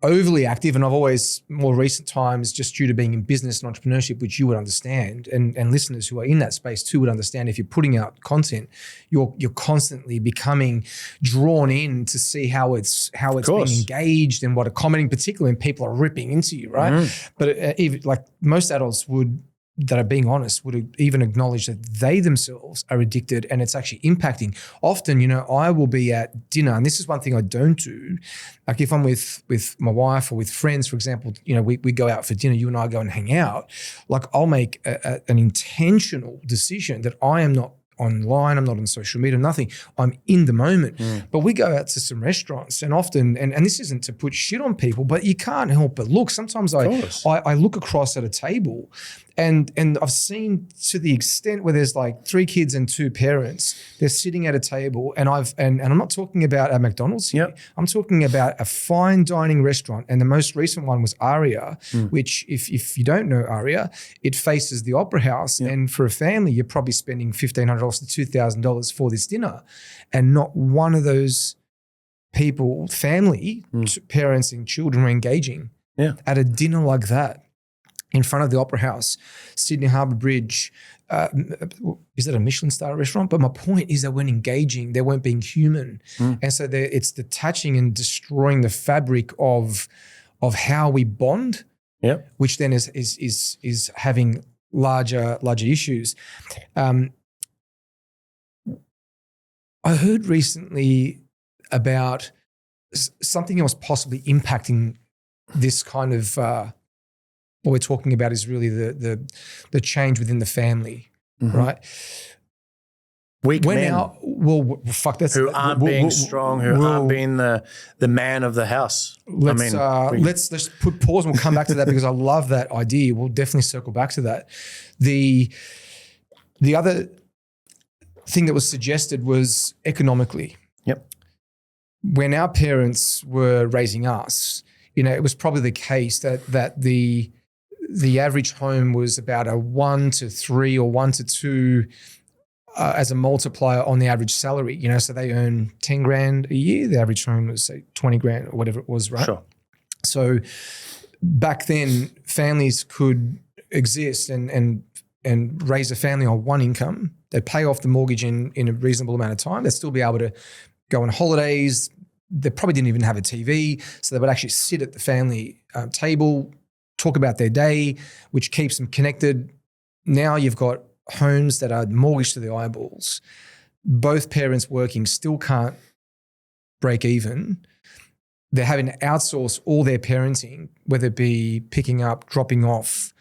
overly active, and I've always, more recent times, just due to being in business and entrepreneurship, which you would understand, and listeners who are in that space too would understand, if you're putting out content, you're constantly becoming drawn in to see how it's being engaged and what are commenting, particularly when people are ripping into you, right? But even like most adults that are being honest would even acknowledge that they themselves are addicted, and it's actually impacting. Often, I will be at dinner, and this is one thing I don't do. Like, if I'm with my wife or with friends, for example, we go out for dinner, you and I go and hang out. Like, I'll make an intentional decision that I am not online, I'm not on social media, nothing. I'm in the moment. But we go out to some restaurants, and often, and this isn't to put shit on people, but you can't help but look. Sometimes I look across at a table, and I've seen, to the extent where there's like 3 kids and 2 parents, they're sitting at a table, and I'm not talking about a McDonald's here. I'm talking about a fine dining restaurant, and the most recent one was Aria, which, if you don't know Aria, it faces the Opera House, and for a family, you're probably spending $1,500 to $2,000 for this dinner, and not one of those people, family, parents and children, were engaging at a dinner like that. in front of the Opera House, Sydney Harbour Bridge. Is that a Michelin star restaurant? But my point is they weren't engaging. They weren't being human. And so it's detaching and destroying the fabric of how we bond, which then is having larger issues. I heard recently about something else possibly impacting this kind of what we're talking about is really the change within the family, right? Weak men that's who aren't being strong, who aren't being the man of the house. Let's put pause and we'll come back to that because I love that idea. We'll definitely circle back to that. The other thing that was suggested was economically. When our parents were raising us, it was probably the case that the average home was about a 1 to 3 or 1 to 2 as a multiplier on the average salary. So they earn 10 grand a year. The average home was say 20 grand or whatever it was, right? Sure. So back then, families could exist and raise a family on one income. They'd pay off the mortgage in a reasonable amount of time. They'd still be able to go on holidays. They probably didn't even have a TV, so they would actually sit at the family table, talk about their day, which keeps them connected. Now you've got homes that are mortgaged to the eyeballs. Both parents working still can't break even. They're having to outsource all their parenting, whether it be picking up, dropping off,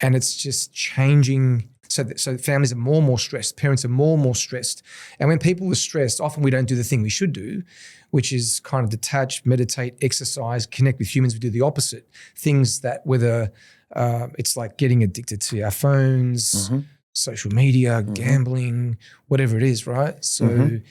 and it's just changing. So families are more and more stressed. Parents are more and more stressed. And when people are stressed, often we don't do the thing we should do, which is kind of detach, meditate, exercise, connect with humans. We do the opposite. Things that whether it's like getting addicted to our phones, social media, gambling, whatever it is, right? So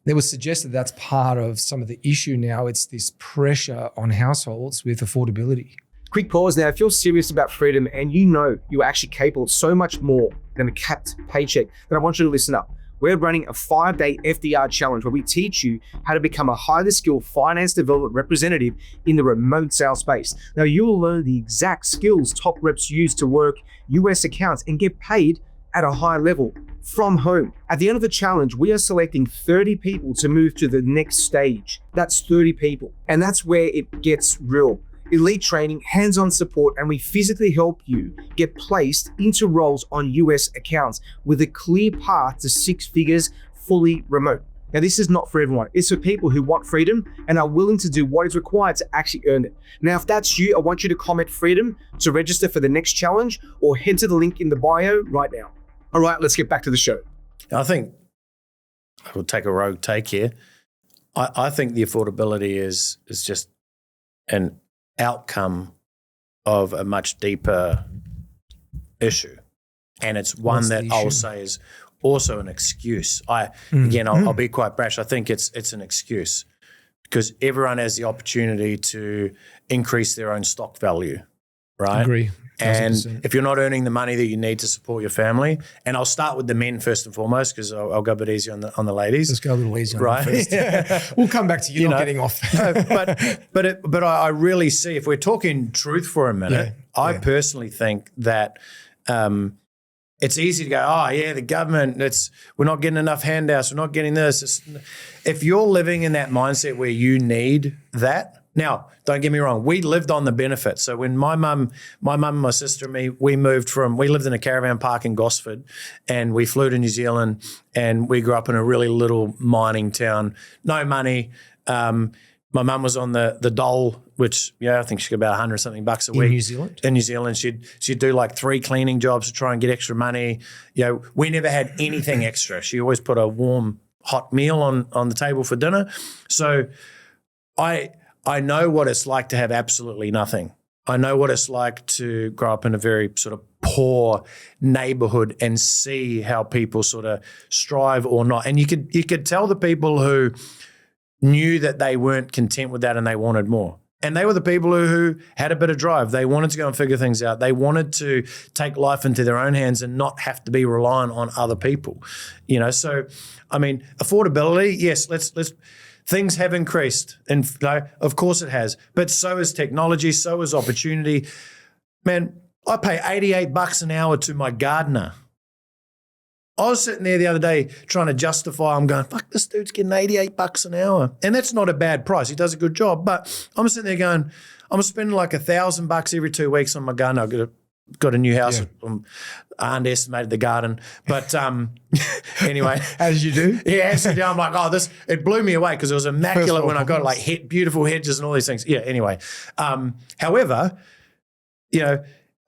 there was suggested that's part of some of the issue now. It's this pressure on households with affordability. Quick pause now. If you're serious about freedom and you're actually capable of so much more than a capped paycheck, then I want you to listen up. We're running a 5-day FDR challenge where we teach you how to become a highly skilled finance development representative in the remote sales space. Now, you'll learn the exact skills top reps use to work US accounts and get paid at a high level from home. At the end of the challenge, we are selecting 30 people to move to the next stage. That's 30 people. And that's where it gets real. Elite training, hands-on support, and we physically help you get placed into roles on US accounts with a clear path to 6 figures fully remote. Now, this is not for everyone. It's for people who want freedom and are willing to do what is required to actually earn it. Now, if that's you, I want you to comment freedom to register for the next challenge or head to the link in the bio right now. All right, let's get back to the show. I think I will take a rogue take here. I think the affordability is just an outcome of a much deeper issue. And it's one that I'll say is also an excuse. I'll be quite brash. I think it's an excuse because everyone has the opportunity to increase their own stock value, right? Agree. 100%. And if you're not earning the money that you need to support your family, and I'll start with the men first and foremost because I'll go a bit easier on the ladies. Let's go a little easier right? on them first. We'll come back to you not getting off. but I really see, if we're talking truth for a minute, I personally think that it's easy to go, the government, we're not getting enough handouts, we're not getting this. If you're living in that mindset where you need that, now, don't get me wrong, we lived on the benefits. So when my mum, my sister and me, we lived in a caravan park in Gosford and we flew to New Zealand and we grew up in a really little mining town, no money. My mum was on the dole, which, I think she got about 100 something bucks a week. In New Zealand? In New Zealand. She'd do like 3 cleaning jobs to try and get extra money. We never had anything extra. She always put a warm, hot meal on the table for dinner. So I know what it's like to have absolutely nothing. I know what it's like to grow up in a very sort of poor neighborhood and see how people sort of strive or not. And you could tell the people who knew that they weren't content with that and they wanted more. And they were the people who had a bit of drive. They wanted to go and figure things out. They wanted to take life into their own hands and not have to be reliant on other people. So, I mean, affordability, yes, things have increased. And of course it has. But so is technology, so is opportunity. Man, I pay $88 an hour to my gardener. I was sitting there the other day trying to justify, I'm going, fuck, this dude's getting $88 an hour. And that's not a bad price. He does a good job. But I'm sitting there going, I'm spending like $1,000 every 2 weeks on my gardener. I've got a new house. Yeah. I underestimated the garden. But anyway. As you do. Yeah, as you do. I'm like, it blew me away because it was immaculate when I got like beautiful hedges and all these things. Yeah, anyway. However,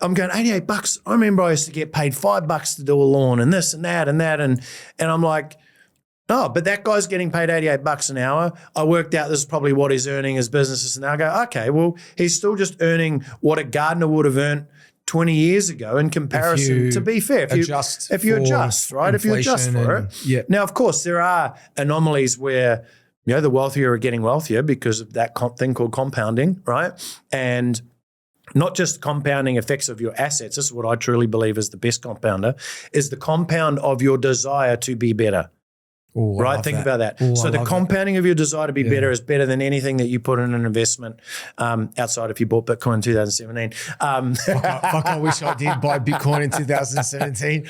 I'm going $88. I remember I used to get paid $5 to do a lawn and this and that. And I'm like, oh, but that guy's getting paid $88 an hour. I worked out this is probably what he's earning as businesses. And I go, okay, well, he's still just earning what a gardener would have earned 20 years ago in comparison, to be fair. If you adjust, right? If you adjust for it. Yeah. Now, of course, there are anomalies where, the wealthier are getting wealthier because of that thing called compounding, right? And not just compounding effects of your assets. This is what I truly believe is the best compounder, is the compound of your desire to be better. Ooh, right? Think about that. Ooh, so the compounding of your desire to be better is better than anything that you put in an investment outside if you bought Bitcoin in 2017. Fuck, I wish I did buy Bitcoin in 2017.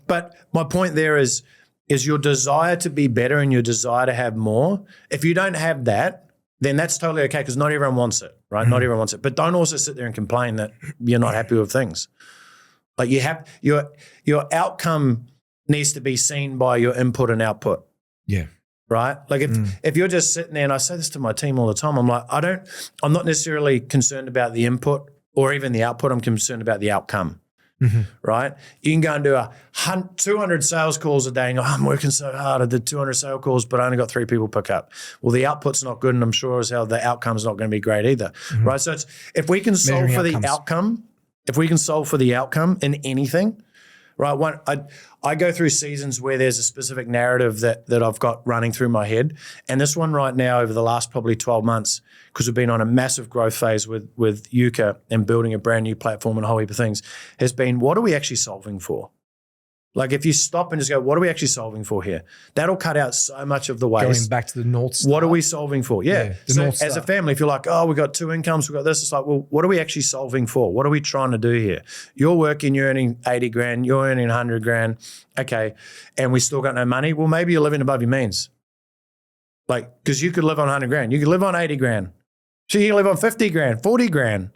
But my point there is your desire to be better and your desire to have more. If you don't have that, then that's totally okay because not everyone wants it, right? Not everyone wants it. But don't also sit there and complain that you're not happy with things. Like you have your outcome needs to be seen by your input and output. Yeah. Right? Like if you're just sitting there, and I say this to my team all the time, I'm like, I'm not necessarily concerned about the input or even the output. I'm concerned about the outcome. Right? You can go and do 200 sales calls a day and go, I'm working so hard. I did 200 sales calls, but I only got 3 people pick up. Well, the output's not good, and I'm sure as hell the outcome's not going to be great either. Right? So if we can solve for the outcome, in anything, right? I go through seasons where there's a specific narrative that I've got running through my head. And this one right now over the last probably 12 months, because we've been on a massive growth phase with Yuka and building a brand new platform and a whole heap of things, has been, what are we actually solving for? Like if you stop and just go, what are we actually solving for here? That'll cut out so much of the waste. Going back to the North Star. What are we solving for? Yeah. So as a family, if you're like, oh, we've got 2 incomes, we've got this, it's like, well, what are we actually solving for? What are we trying to do here? You're working, you're earning 80 grand, you're earning 100 grand. Okay. And we still got no money. Well, maybe you're living above your means. Like, because you could live on 100 grand. You could live on 80 grand. So you can live on 50 grand, 40 grand.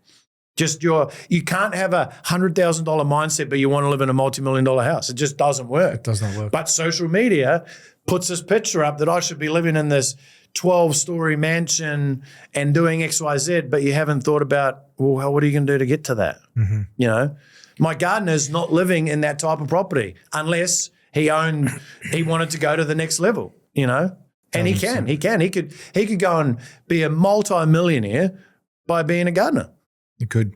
Just you can't have a $100,000 mindset, but you want to live in a multi-million-dollar house. It just doesn't work. It does not work. But social media puts this picture up that I should be living in this 12-story mansion and doing X, Y, Z, but you haven't thought about, well, what are you going to do to get to that? My gardener's not living in that type of property unless he wanted to go to the next level, And he could go and be a multi-millionaire by being a gardener. You could.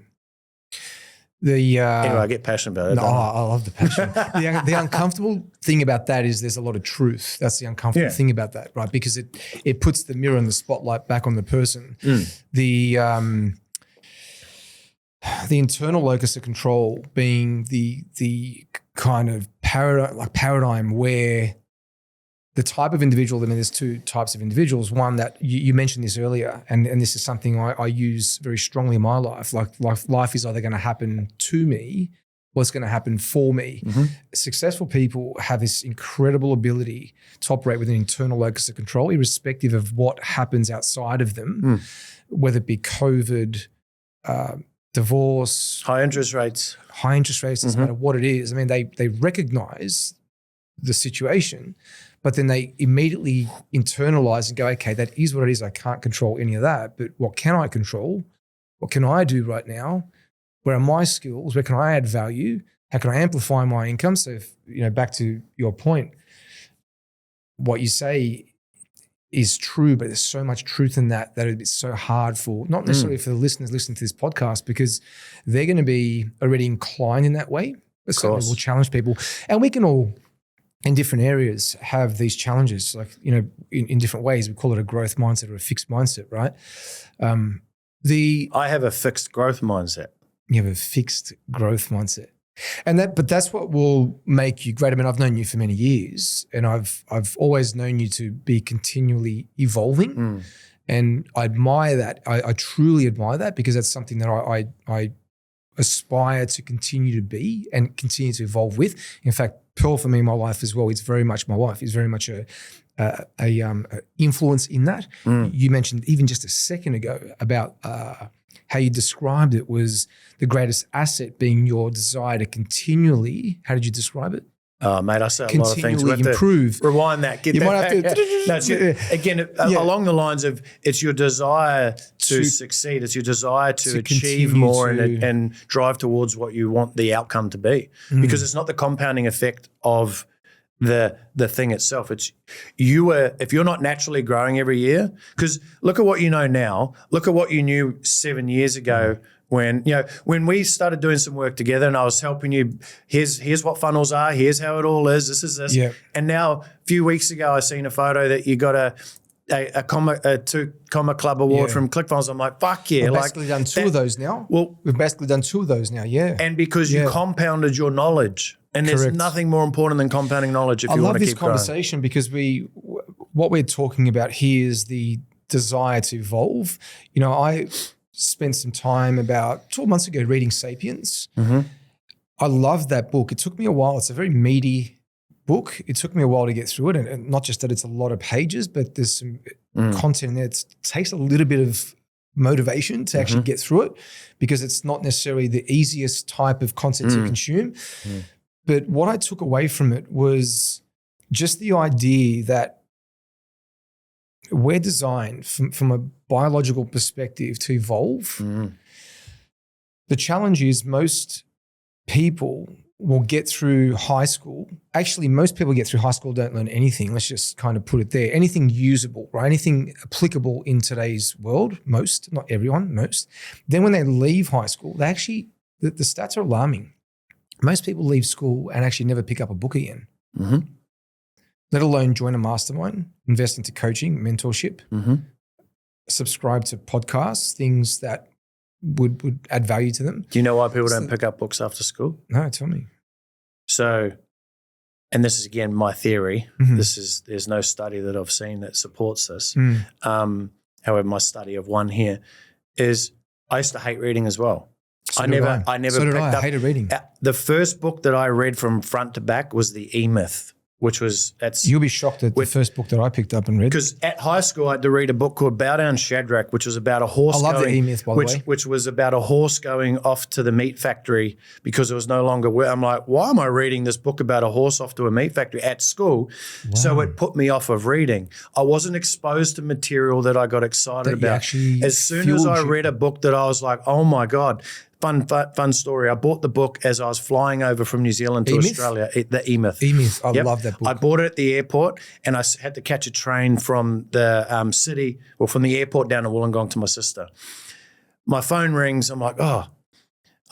Anyway, I get passionate about it. No, I love the passion. The uncomfortable thing about that is there's a lot of truth. That's the uncomfortable thing about that, right? Because it puts the mirror and the spotlight back on the person. The internal locus of control being the kind of paradigm where the type of individual, there's 2 types of individuals. One that you mentioned this earlier, and this is something I use very strongly in my life. Like life is either going to happen to me or it's going to happen for me. Successful people have this incredible ability to operate with an internal locus of control, irrespective of what happens outside of them, whether it be COVID, divorce, high interest rates, doesn't matter what it is. I mean, they recognize the situation, but then they immediately internalize and go, okay, that is what it is. I can't control any of that, but what can I control? What can I do right now? Where are my skills? Where can I add value? How can I amplify my income? So, back to your point, what you say is true, but there's so much truth in that it's so hard for, not necessarily for the listeners listening to this podcast, because they're going to be already inclined in that way. But certainly will challenge people. And we can all, in different areas, have these challenges, like, in different ways. We call it a growth mindset or a fixed mindset, right? I have a fixed growth mindset. You have a fixed growth mindset. But that's what will make you great. I mean, I've known you for many years, and I've always known you to be continually evolving, and I admire that. I truly admire that, because that's something that I aspire to continue to be and continue to evolve with. In fact, Pearl, for me, my life as well, it's very much my wife. It's very much a influence in that. You mentioned even just a second ago about how you described it was the greatest asset being your desire to continually, how did you describe it? Oh, mate, I say a lot of things. Continually improve. Rewind that. Get You that might back. have to Again, along the lines of it's your desire to succeed. It's your desire to achieve more and drive towards what you want the outcome to be. Because it's not the compounding effect of the thing itself. It's if you're not naturally growing every year, because look at what you know now. Look at what you knew 7 years ago. When we started doing some work together and I was helping you, here's what funnels are, here's how it all is, this is this. Yeah. And now a few weeks ago I seen a photo that you got a 2 comma club award from ClickFunnels. I'm like, fuck yeah. We've basically done two of those now. Well, we've basically done 2 of those now, yeah. And because you compounded your knowledge. And there's nothing more important than compounding knowledge if you want to keep growing. I love this conversation because what we're talking about here is the desire to evolve. I spent some time about 12 months ago reading Sapiens. I love that book. It took me a while. It's a very meaty book. It took me a while to get through it. And not just that it's a lot of pages, but there's some content in there. It takes a little bit of motivation to actually get through it, because it's not necessarily the easiest type of content to consume. But what I took away from it was just the idea that we're designed from a biological perspective to evolve. The challenge is most people will get through high school. Actually, most people get through high school, don't learn anything. Let's just kind of put it there. Anything usable, right? Anything applicable in today's world, most, not everyone, most. Then when they leave high school, they actually, the stats are alarming. Most people leave school and actually never pick up a book again. Let alone join a mastermind, invest into coaching, mentorship, subscribe to podcasts, things that would add value to them. Do you know why people don't pick up books after school? No, tell me. So, and this is again my theory. There's no study that I've seen that supports this. However, my study of one here is I used to hate reading as well. I never picked up. I hated reading. The first book that I read from front to back was The E-Myth, which was You'll be shocked at the first book that I picked up and read. Because at high school I had to read a book called Bow Down Shadrach, which was about a horse. I love The E-Myth, by the way. Which was about a horse going off to the meat factory because it was no longer where. I'm like, why am I reading this book about a horse off to a meat factory at school? Wow. So it put me off of reading. I wasn't exposed to material that I got excited about. As soon as I read a book that I was like, oh my God. Fun story. I bought the book as I was flying over from New Zealand to Australia. The E-Myth. E-Myth. I love that book. I bought it at the airport, and I had to catch a train from the city, or from the airport down to Wollongong to my sister. My phone rings. I'm like, oh.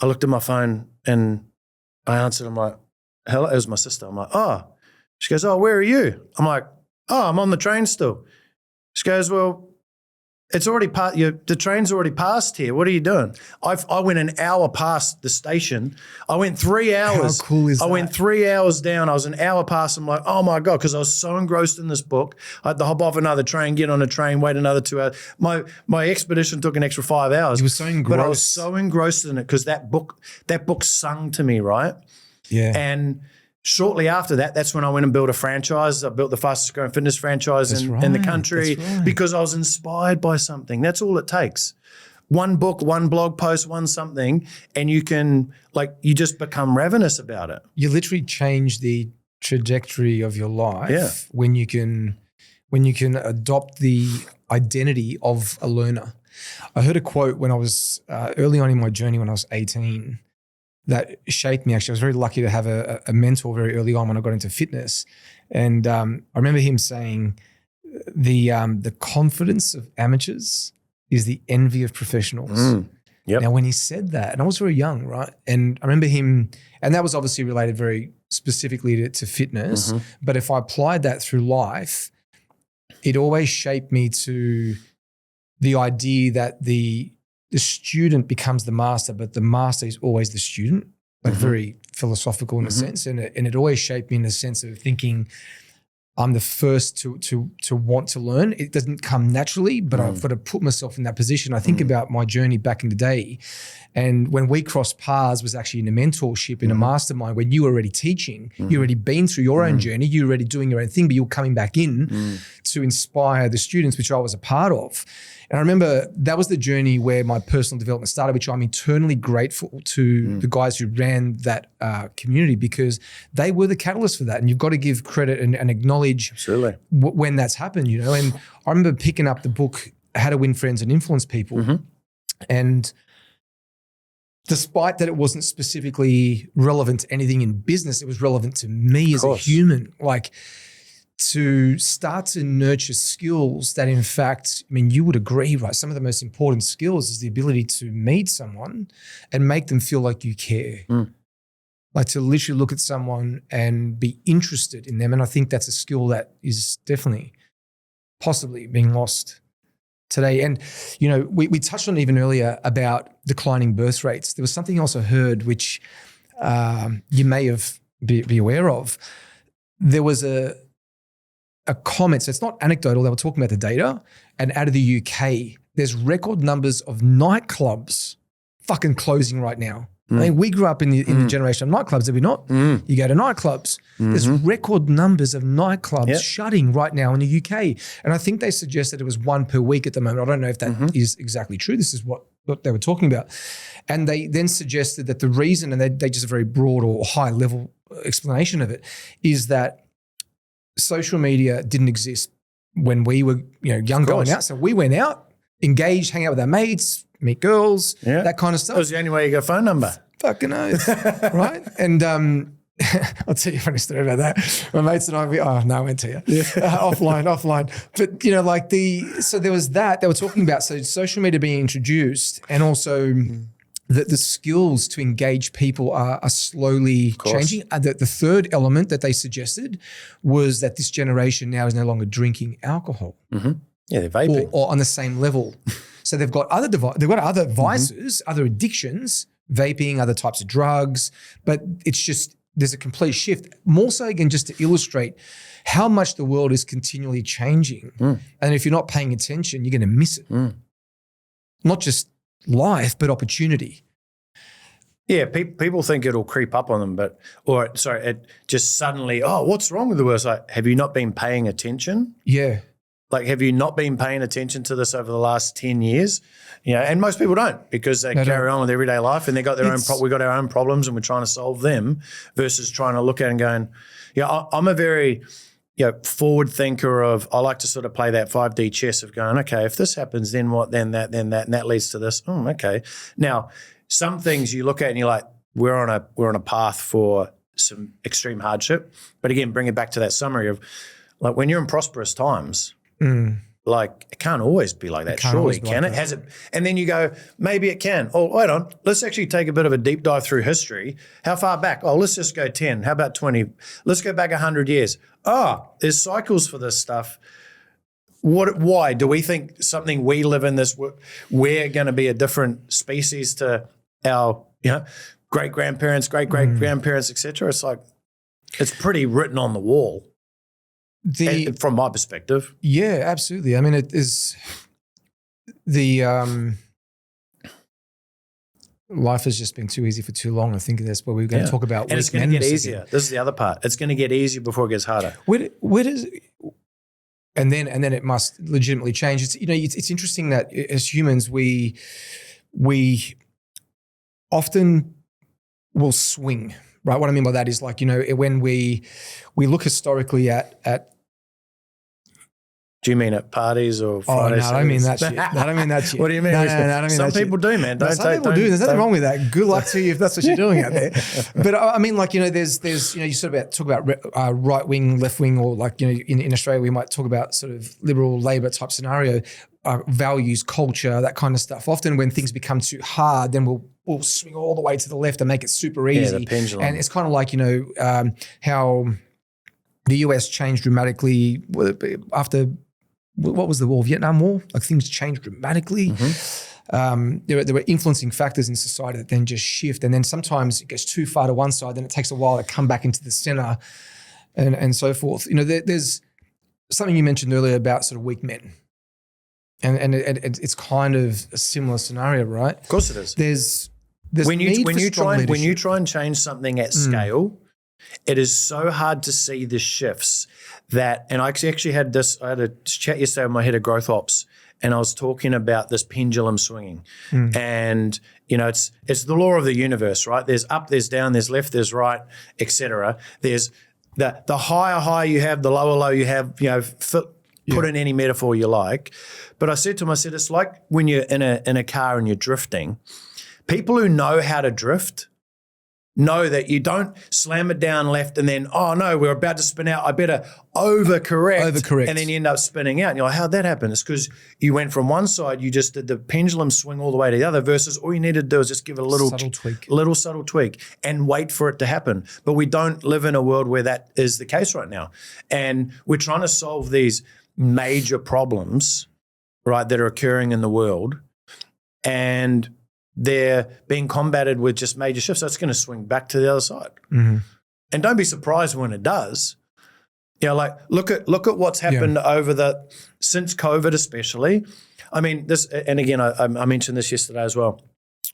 I looked at my phone and I answered. I'm like, hello. It was my sister. I'm like, oh. She goes, oh, where are you? I'm like, oh, I'm on the train still. She goes, well, it's already the train's already passed here. What are you doing? I went an hour past the station. I went 3 hours. How cool is that? I went 3 hours down. I was an hour past. I'm like, oh my God, because I was so engrossed in this book. I had to hop off another train, get on a train, wait another 2 hours. My expedition took an extra 5 hours. You were so engrossed. But I was so engrossed in it because that book sung to me, right? Yeah. And shortly after that, that's when I went and built a franchise. I built the fastest growing fitness franchise in the country because I was inspired by something. That's all it takes. One book, one blog post, one something, and you can, you just become ravenous about it. You literally change the trajectory of your life when you can adopt the identity of a learner. I heard a quote when I was early on in my journey when I was 18 that shaped me. Actually, I was very lucky to have a mentor very early on when I got into fitness. And I remember him saying the confidence of amateurs is the envy of professionals. Now, when he said that, and I was very young, right? And I remember him, and that was obviously related very specifically to fitness. But if I applied that through life, it always shaped me to the idea that the student becomes the master, but the master is always the student. like very philosophical in a sense. And it always shaped me in the sense of thinking I'm the first to want to learn. It doesn't come naturally, but I've got to put myself in that position. I think about my journey back in the day, and when we crossed paths was actually in a mentorship in a mastermind when you were already teaching, you already been through your own journey, you were already doing your own thing, but you were coming back in to inspire the students, which I was a part of. And I remember that was the journey where my personal development started, which I'm eternally grateful to the guys who ran that community, because they were the catalyst for that. And you've got to give credit and acknowledge when that's happened, you know. And I remember picking up the book, How to Win Friends and Influence People. And despite that it wasn't specifically relevant to anything in business, it was relevant to me as a human. Like, to start to nurture skills that, in fact, I mean, you would agree, right? Some of the most important skills is the ability to meet someone and make them feel like you care. Like to literally look at someone and be interested in them. And I think that's a skill that is definitely possibly being lost today. And, you know, we touched on even earlier about declining birth rates. There was something else I heard, which you may have be aware of. There was a comment, so it's not anecdotal, they were talking about the data, and out of the UK, there's record numbers of nightclubs fucking closing right now. I mean, we grew up in the generation of nightclubs, did we not? You go to nightclubs. There's record numbers of nightclubs shutting right now in the UK. And I think they suggested it was one per week at the moment. I don't know if that is exactly true. This is what they were talking about. And they then suggested that the reason, and they just a very broad or high level explanation of it, is that social media didn't exist when we were, you know, young going out. So we went out, engaged, hang out with our mates, meet girls, that kind of stuff. That was the only way you got a phone number. Fucking oath, right? And I'll tell you a funny story about that. My mates and I, I won't tell you. Offline. But, you know, like so there was that they were talking about, so social media being introduced, and also that the skills to engage people are slowly changing. The third element that they suggested was that this generation now is no longer drinking alcohol. Yeah, they're vaping. Or on the same level. So they've got other vices, other addictions, vaping, other types of drugs, but it's just, there's a complete shift. More so, again, just to illustrate how much the world is continually changing. And if you're not paying attention, you're going to miss it. Not just life, but opportunity. Yeah, people think it'll creep up on them, it just suddenly, what's wrong with the world? It's like, have you not been paying attention? Yeah. Like, have you not been paying attention to this over the last 10 years? You know, and most people don't, because they carry on with everyday life and they got their own we got our own problems and we're trying to solve them, versus trying to look at it and going, I'm a very forward thinker of, I like to sort of play that 5D chess of going, okay, if this happens, then what, then that, and that leads to this. Okay. Now, some things you look at and you're like, we're on a path for some extreme hardship. But again, bring it back to that summary of, like, when you're in prosperous times, like, it can't always be like that, surely, can it? Has it? And then you go, maybe it can. Oh, wait on. Let's actually take a bit of a deep dive through history. How far back? Oh, let's just go 10. How about 20? Let's go back 100 years. There's cycles for this stuff. Why? Do we think something we live in this, we're going to be a different species to our, great-grandparents, great-great-grandparents, et cetera? It's like, it's pretty written on the wall. From my perspective. Yeah, absolutely. I mean, it is life has just been too easy for too long. I think that's what we were going to talk about. And it's going to get easier. This is the other part. It's going to get easier before it gets harder. Where does and then it must legitimately change. It's interesting that as humans we often will swing. Right. What I mean by that is, like, when we look historically at. Do you mean at parties or Friday? I don't mean that shit. I don't mean that shit. What do you mean? No, I don't mean some that people shit. do, man. Some people do. There's nothing wrong with that. Good luck to you if that's what you're doing out there. But I mean, like, there's you sort of talk about right wing, left wing, or like, in Australia we might talk about sort of liberal Labor type scenario, values, culture, that kind of stuff. Often when things become too hard, then we'll swing all the way to the left and make it super easy. Yeah, the pendulum. And it's kind of like, how the US changed dramatically after, what was the war? Vietnam War? Like, things changed dramatically. there were influencing factors in society that then just shift. And then sometimes it goes too far to one side, then it takes a while to come back into the center and so forth. There's something you mentioned earlier about sort of weak men. And it's kind of a similar scenario, right? Of course it is. There's when you try and change something at scale, it is so hard to see the shifts that. And I actually had a chat yesterday with my head of growth ops, and I was talking about this pendulum swinging, and it's the law of the universe, right? There's up, there's down, there's left, there's right, etc. There's the higher high you have, the lower low you have. Put in any metaphor you like, but I said to him, it's like when you're in a car and you're drifting. People who know how to drift know that you don't slam it down left and then, oh no, we're about to spin out, I better overcorrect. And then you end up spinning out. And you're like, how'd that happen? It's because you went from one side, you just did the pendulum swing all the way to the other, versus all you need to do is just give it a little subtle tweak and wait for it to happen. But we don't live in a world where that is the case right now. And we're trying to solve these major problems, right, that are occurring in the world, and they're being combated with just major shifts. So it's going to swing back to the other side. And don't be surprised when it does. Look at what's happened since COVID, especially. I mean, this, and again, I mentioned this yesterday as well.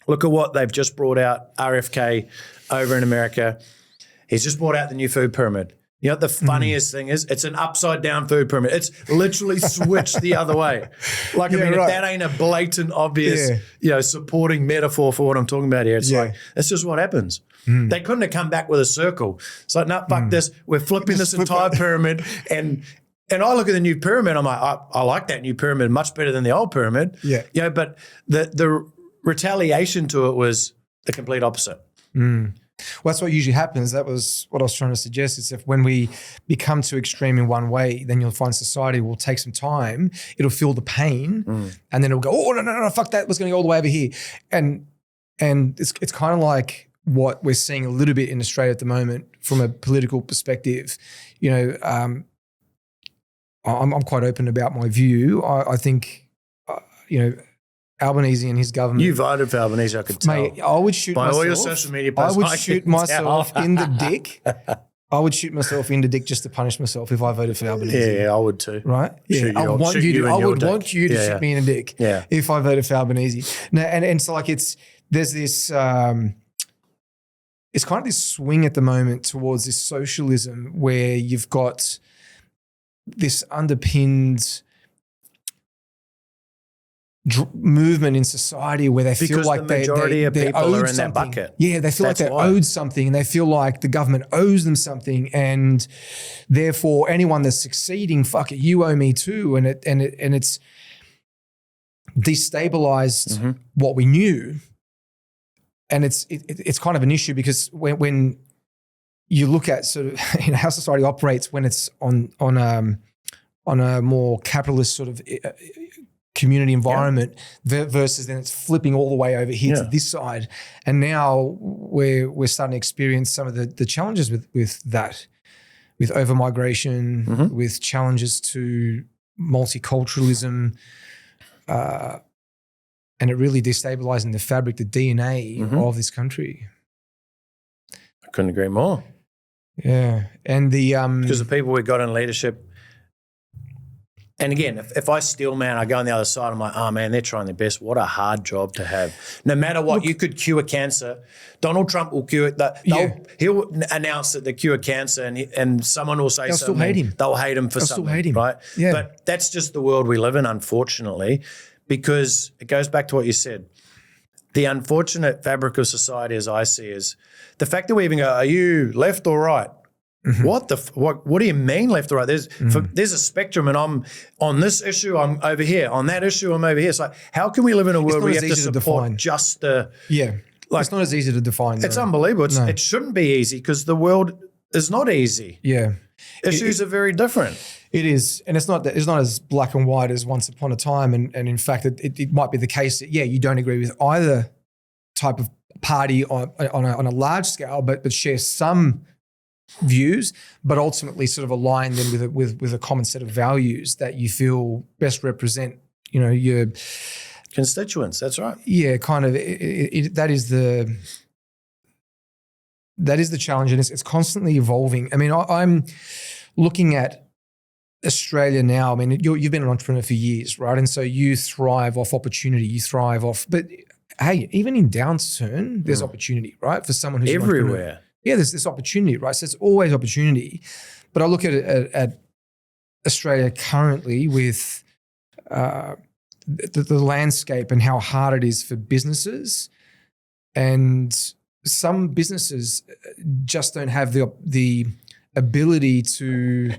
Look at what they've just brought out, RFK over in America. He's just brought out the new food pyramid. The funniest thing is it's an upside down food pyramid. It's literally switched the other way. If that ain't a blatant, obvious, supporting metaphor for what I'm talking about here, it's it's just what happens. They couldn't have come back with a circle. It's like, no, fuck this. We're flipping this entire pyramid. And I look at the new pyramid, I'm like, I like that new pyramid much better than the old pyramid. But the retaliation to it was the complete opposite. Well, that's what usually happens. That was what I was trying to suggest. Is if when we become too extreme in one way, then you'll find society will take some time. It'll feel the pain, and then it'll go, oh no, fuck that. Was going to go all the way over here, and it's kind of like what we're seeing a little bit in Australia at the moment from a political perspective. I'm quite open about my view. I think, Albanese and his government. You voted for Albanese, I could tell. Mate, I would shoot myself. By all your social media posts, I would shoot myself in the dick. I would shoot myself in the dick just to punish myself if I voted for Albanese. Yeah, I would too. Right? Yeah, I would want you to shoot me in the dick if I voted for Albanese. Now, and so there's this, it's kind of this swing at the moment towards this socialism where you've got this underpinned movement in society where they feel like the majority of people are in that bucket. Yeah, they feel like they're owed something, and they feel like the government owes them something, and therefore anyone that's succeeding, fuck it, you owe me too, and it's destabilized what we knew, and it's kind of an issue because when you look at sort of how society operates when it's on a more capitalist sort of community environment versus then it's flipping all the way over here to this side. And now we're starting to experience some of the challenges with that, with over-migration, with challenges to multiculturalism, and it really destabilizing the fabric, the DNA of this country. I couldn't agree more. Yeah. And because the people we got in leadership. And again, if I steal, man, I go on the other side, I'm like, oh man, they're trying their best. What a hard job to have. No matter what, you could cure cancer. Donald Trump will cure it. He'll announce that they cure cancer, and someone will say they'll something. Still hate him. They'll hate him for something, still hate him. Right? Yeah. But that's just the world we live in, unfortunately, because it goes back to what you said. The unfortunate fabric of society, as I see, is the fact that we even go, are you left or right? What do you mean left or right? There's a spectrum, and I'm on this issue, I'm over here. On that issue, I'm over here. It's like, how can we live in a world where you have to support just the... Yeah, it's not as easy to define. It's unbelievable. It shouldn't be easy because the world is not easy. Yeah. Issues are very different. It is. And it's not as black and white as once upon a time. And in fact, it might be the case that, you don't agree with either type of party on a large scale, but share some views, but ultimately sort of align them with a common set of values that you feel best represent, your constituents. That's right. Yeah, kind of. That is the challenge, and it's constantly evolving. I mean, I'm looking at Australia now. I mean, you've been an entrepreneur for years, right? And so you thrive off opportunity. You thrive off, but hey, even in downturn, there's opportunity, right? For someone who's everywhere. Yeah, there's this opportunity, right? So it's always opportunity. But I look at Australia currently with the landscape and how hard it is for businesses, and some businesses just don't have the ability to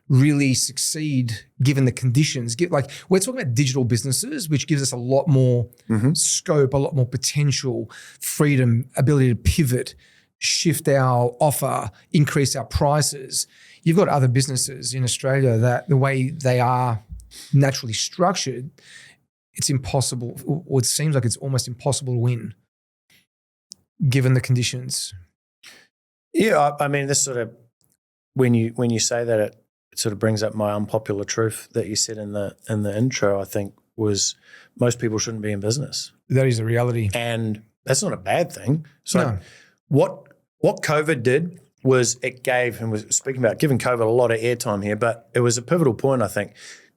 really succeed given the conditions. Like, we're talking about digital businesses, which gives us a lot more scope, a lot more potential, freedom, ability to pivot, shift our offer, increase our prices. You've got other businesses in Australia that the way they are naturally structured, it's impossible, or it seems like it's almost impossible to win given the conditions. Yeah, I mean, this sort of, when you say that, it sort of brings up my unpopular truth that you said in the intro, I think, was most people shouldn't be in business. That is a reality. And that's not a bad thing. So No. what COVID did was it gave, and we're speaking about giving COVID a lot of airtime here, but it was a pivotal point, I think.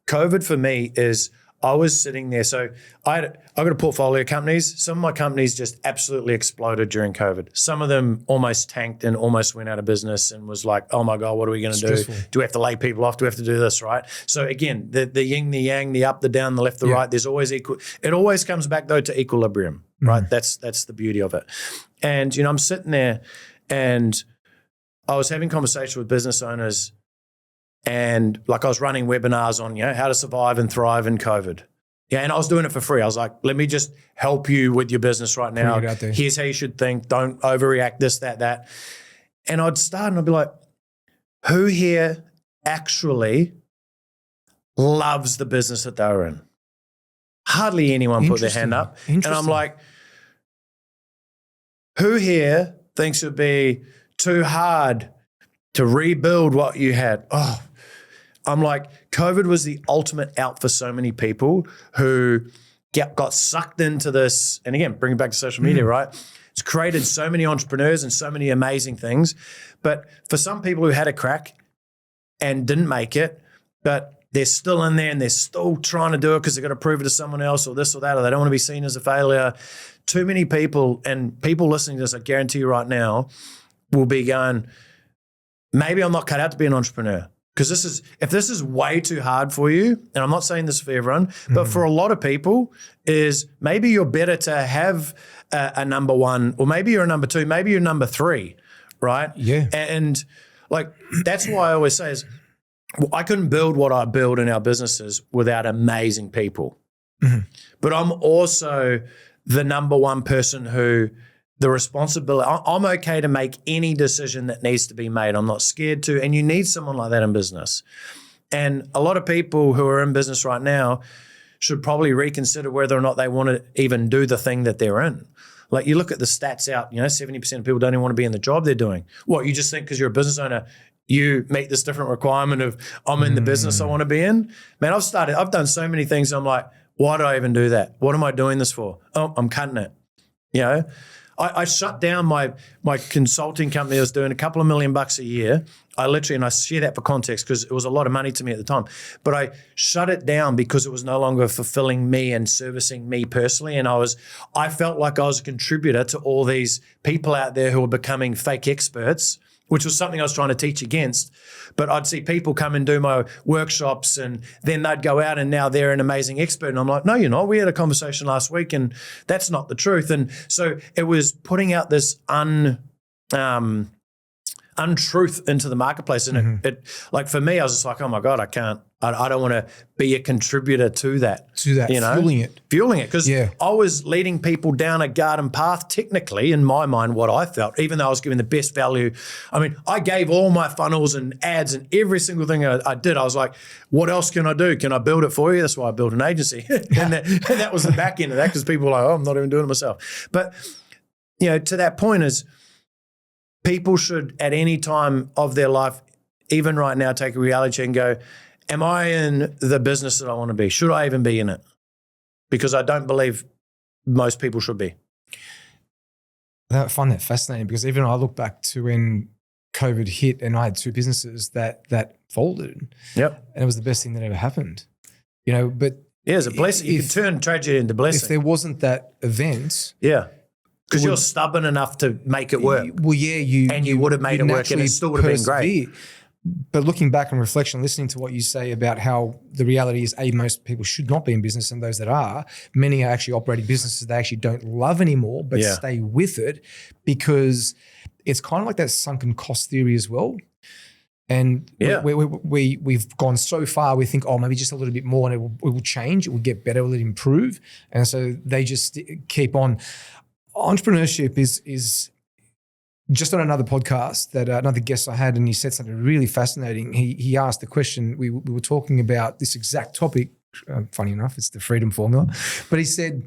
COVID for me is, I was sitting there. So I got a portfolio of companies. Some of my companies just absolutely exploded during COVID. Some of them almost tanked and almost went out of business and was like, oh my God, what are we going to do? Do we have to lay people off? Do we have to do this, right? So again, the yin, the yang, the up, the down, the left, the right, there's always equal. It always comes back though to equilibrium, right? That's the beauty of it. And, I'm sitting there and I was having conversation with business owners, and like I was running webinars on, how to survive and thrive in COVID. Yeah, and I was doing it for free. I was like, let me just help you with your business right now. Here's how you should think. Don't overreact, this, that. And I'd start and I'd be like, who here actually loves the business that they were in? Hardly anyone put their hand up. And I'm like, who here thinks it would be too hard to rebuild what you had? Oh, I'm like, COVID was the ultimate out for so many people who got sucked into this. And again, bring it back to social media, right? It's created so many entrepreneurs and so many amazing things. But for some people who had a crack and didn't make it, but they're still in there and they're still trying to do it because they've got to prove it to someone else or this or that, or they don't want to be seen as a failure. Too many people, and people listening to this, I guarantee you right now, will be going, maybe I'm not cut out to be an entrepreneur. Because if this is way too hard for you, and I'm not saying this for everyone, but for a lot of people, is maybe you're better to have a number one, or maybe you're a number two, maybe you're number three, right? Yeah. And like, that's why I always say is, I couldn't build what I build in our businesses without amazing people. But I'm also the number one person who, the responsibility, I'm okay to make any decision that needs to be made. I'm not scared to, and you need someone like that in business. And a lot of people who are in business right now should probably reconsider whether or not they want to even do the thing that they're in. Like, you look at the stats out, 70% of people don't even want to be in the job they're doing. What, you just think because you're a business owner, you meet this different requirement of, I'm in the business I want to be in? Man, I've done so many things. I'm like, why do I even do that? What am I doing this for? Oh, I'm cutting it. I shut down my consulting company. I was doing a couple of $1 million a year. And I share that for context because it was a lot of money to me at the time. But I shut it down because it was no longer fulfilling me and servicing me personally. And I felt like I was a contributor to all these people out there who were becoming fake experts, which was something I was trying to teach against. But I'd see people come and do my workshops, and then they'd go out and now they're an amazing expert. And I'm like, no, you're not. We had a conversation last week and that's not the truth. And so it was putting out this untruth into the marketplace. And it like, for me, I was just like, oh my God, I don't want to be a contributor to that. Fueling it. Because I was leading people down a garden path, technically, in my mind, what I felt, even though I was giving the best value. I mean, I gave all my funnels and ads and every single thing I did. I was like, what else can I do? Can I build it for you? That's why I built an agency. and that was the back end of that, because people were like, oh, I'm not even doing it myself. But, to that point is, people should, at any time of their life, even right now, take a reality check and go, am I in the business that I want to be? Should I even be in it? because I don't believe most people should be. I find that fascinating because even I look back to when COVID hit and I had 2 businesses that folded. Yep. And it was the best thing that ever happened. You know, but yeah, it's a blessing. You can turn tragedy into blessing. If there wasn't that event. Yeah. Because you're stubborn enough to make it work. Well, yeah, you would have made it work and it still would have been great. But looking back on reflection, listening to what you say about how the reality is, most people should not be in business, and those that are, many are actually operating businesses they actually don't love anymore, but stay with it because it's kind of like that sunken cost theory as well. And we've gone so far, we think, maybe just a little bit more and it will change, it will get better, it will improve. And so they just keep on. Entrepreneurship is just on another podcast that another guest I had, and he said something really fascinating. He asked the question, we were talking about this exact topic, funny enough, it's the freedom formula, but he said,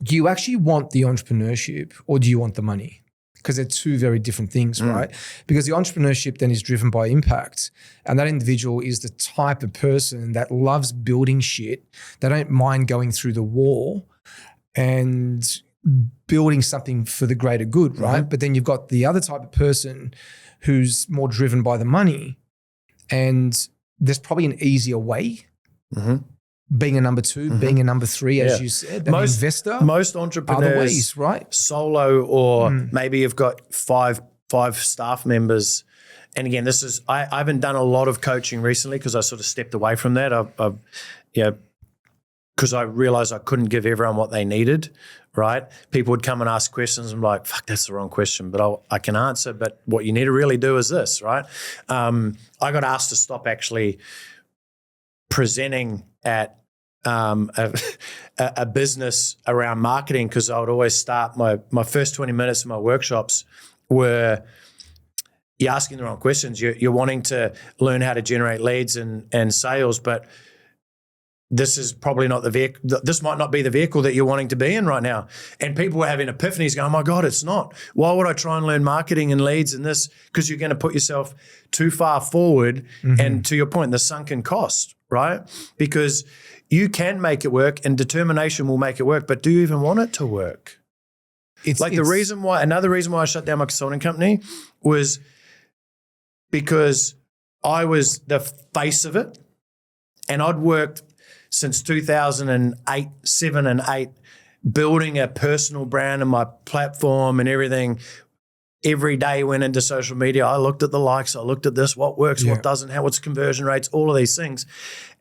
do you actually want the entrepreneurship or do you want the money? Because they're 2 very different things, right? Because the entrepreneurship then is driven by impact, and that individual is the type of person that loves building shit. They don't mind going through the wall and building something for the greater good, right? But then you've got the other type of person who's more driven by the money, and there's probably an easier way. Being a number 2, being a number 3, as you said, an investor. Most entrepreneurs, other ways, right? Solo, or maybe you've got five staff members. And again, I haven't done a lot of coaching recently because I sort of stepped away from that. Because I realized I couldn't give everyone what they needed, right? People would come and ask questions. I'm like, fuck, that's the wrong question, but I can answer. But what you need to really do is this, right? I got asked to stop actually presenting at a business around marketing because I would always start my first 20 minutes of my workshops were you're asking the wrong questions. You're wanting to learn how to generate leads and sales, but this is probably not the vehicle. This might not be the vehicle that you're wanting to be in right now. And people were having epiphanies going, oh my God, it's not. Why would I try and learn marketing and leads and this? Because you're going to put yourself too far forward. And to your point, the sunken cost, right? Because you can make it work and determination will make it work, but do you even want it to work? Another reason why I shut down my consulting company was because I was the face of it, and I'd worked since 2008, 7 and 8, building a personal brand and my platform and everything. Every day went into social media. I looked at the likes. I looked at this, what works, what doesn't, what's conversion rates, all of these things.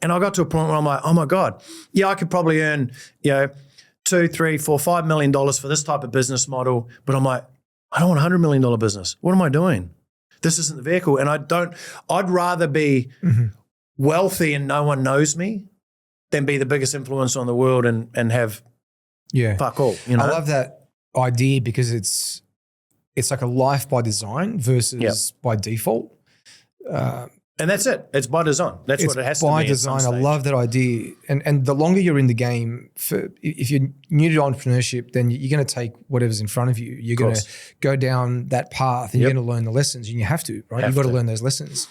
And I got to a point where I'm like, oh my God, I could probably earn, $2, $3, $4, $5 million for this type of business model. But I'm like, I don't want a $100 million business. What am I doing? This isn't the vehicle. And I'd rather be wealthy and no one knows me than be the biggest influencer on the world and have fuck all. I love that idea because it's like a life by design versus by default. And that's it. It's by design. That's what it has to be. By design. I love that idea. And the longer you're in the game, if you're new to entrepreneurship, then you're going to take whatever's in front of you. You're going to go down that path and you're going to learn the lessons, and you have to, right? You've got to learn those lessons.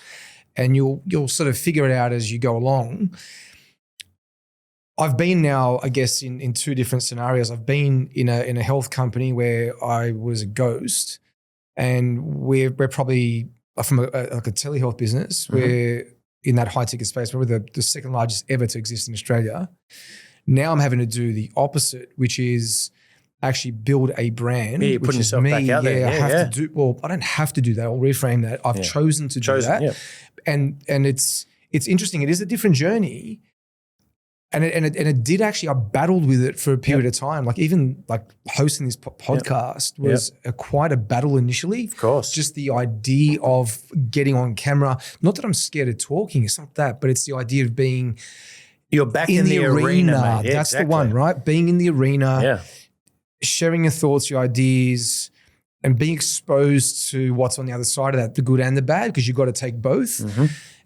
And you'll sort of figure it out as you go along. I've been now, I guess, in 2 different scenarios. I've been in a health company where I was a ghost, and we're probably from a telehealth business. We're in that high ticket space. We're the second largest ever to exist in Australia. Now I'm having to do the opposite, which is actually build a brand. Yeah, you're putting yourself back out there. I have to do. Well, I don't have to do that. I'll reframe that. I've chosen to do that, and it's interesting. It is a different journey. And it did actually, I battled with it for a period of time. Like even like hosting this podcast was quite a battle initially. Of course. Just the idea of getting on camera. Not that I'm scared of talking, it's not that, but it's the idea of being You're back in the arena, mate. That's the one, right? Being in the arena, sharing your thoughts, your ideas, and being exposed to what's on the other side of that, the good and the bad, because you've got to take both.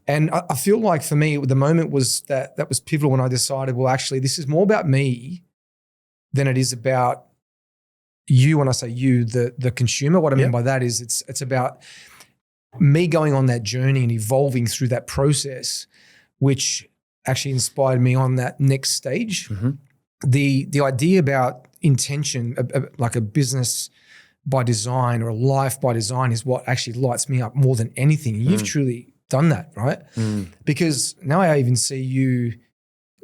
And I feel like for me, the moment was that was pivotal when I decided, well, actually, this is more about me than it is about you. When I say you, the consumer, what I mean by that is it's about me going on that journey and evolving through that process, which actually inspired me on that next stage. the idea about intention, like a business by design or a life by design, is what actually lights me up more than anything. And you've truly done that, right? Because now I even see you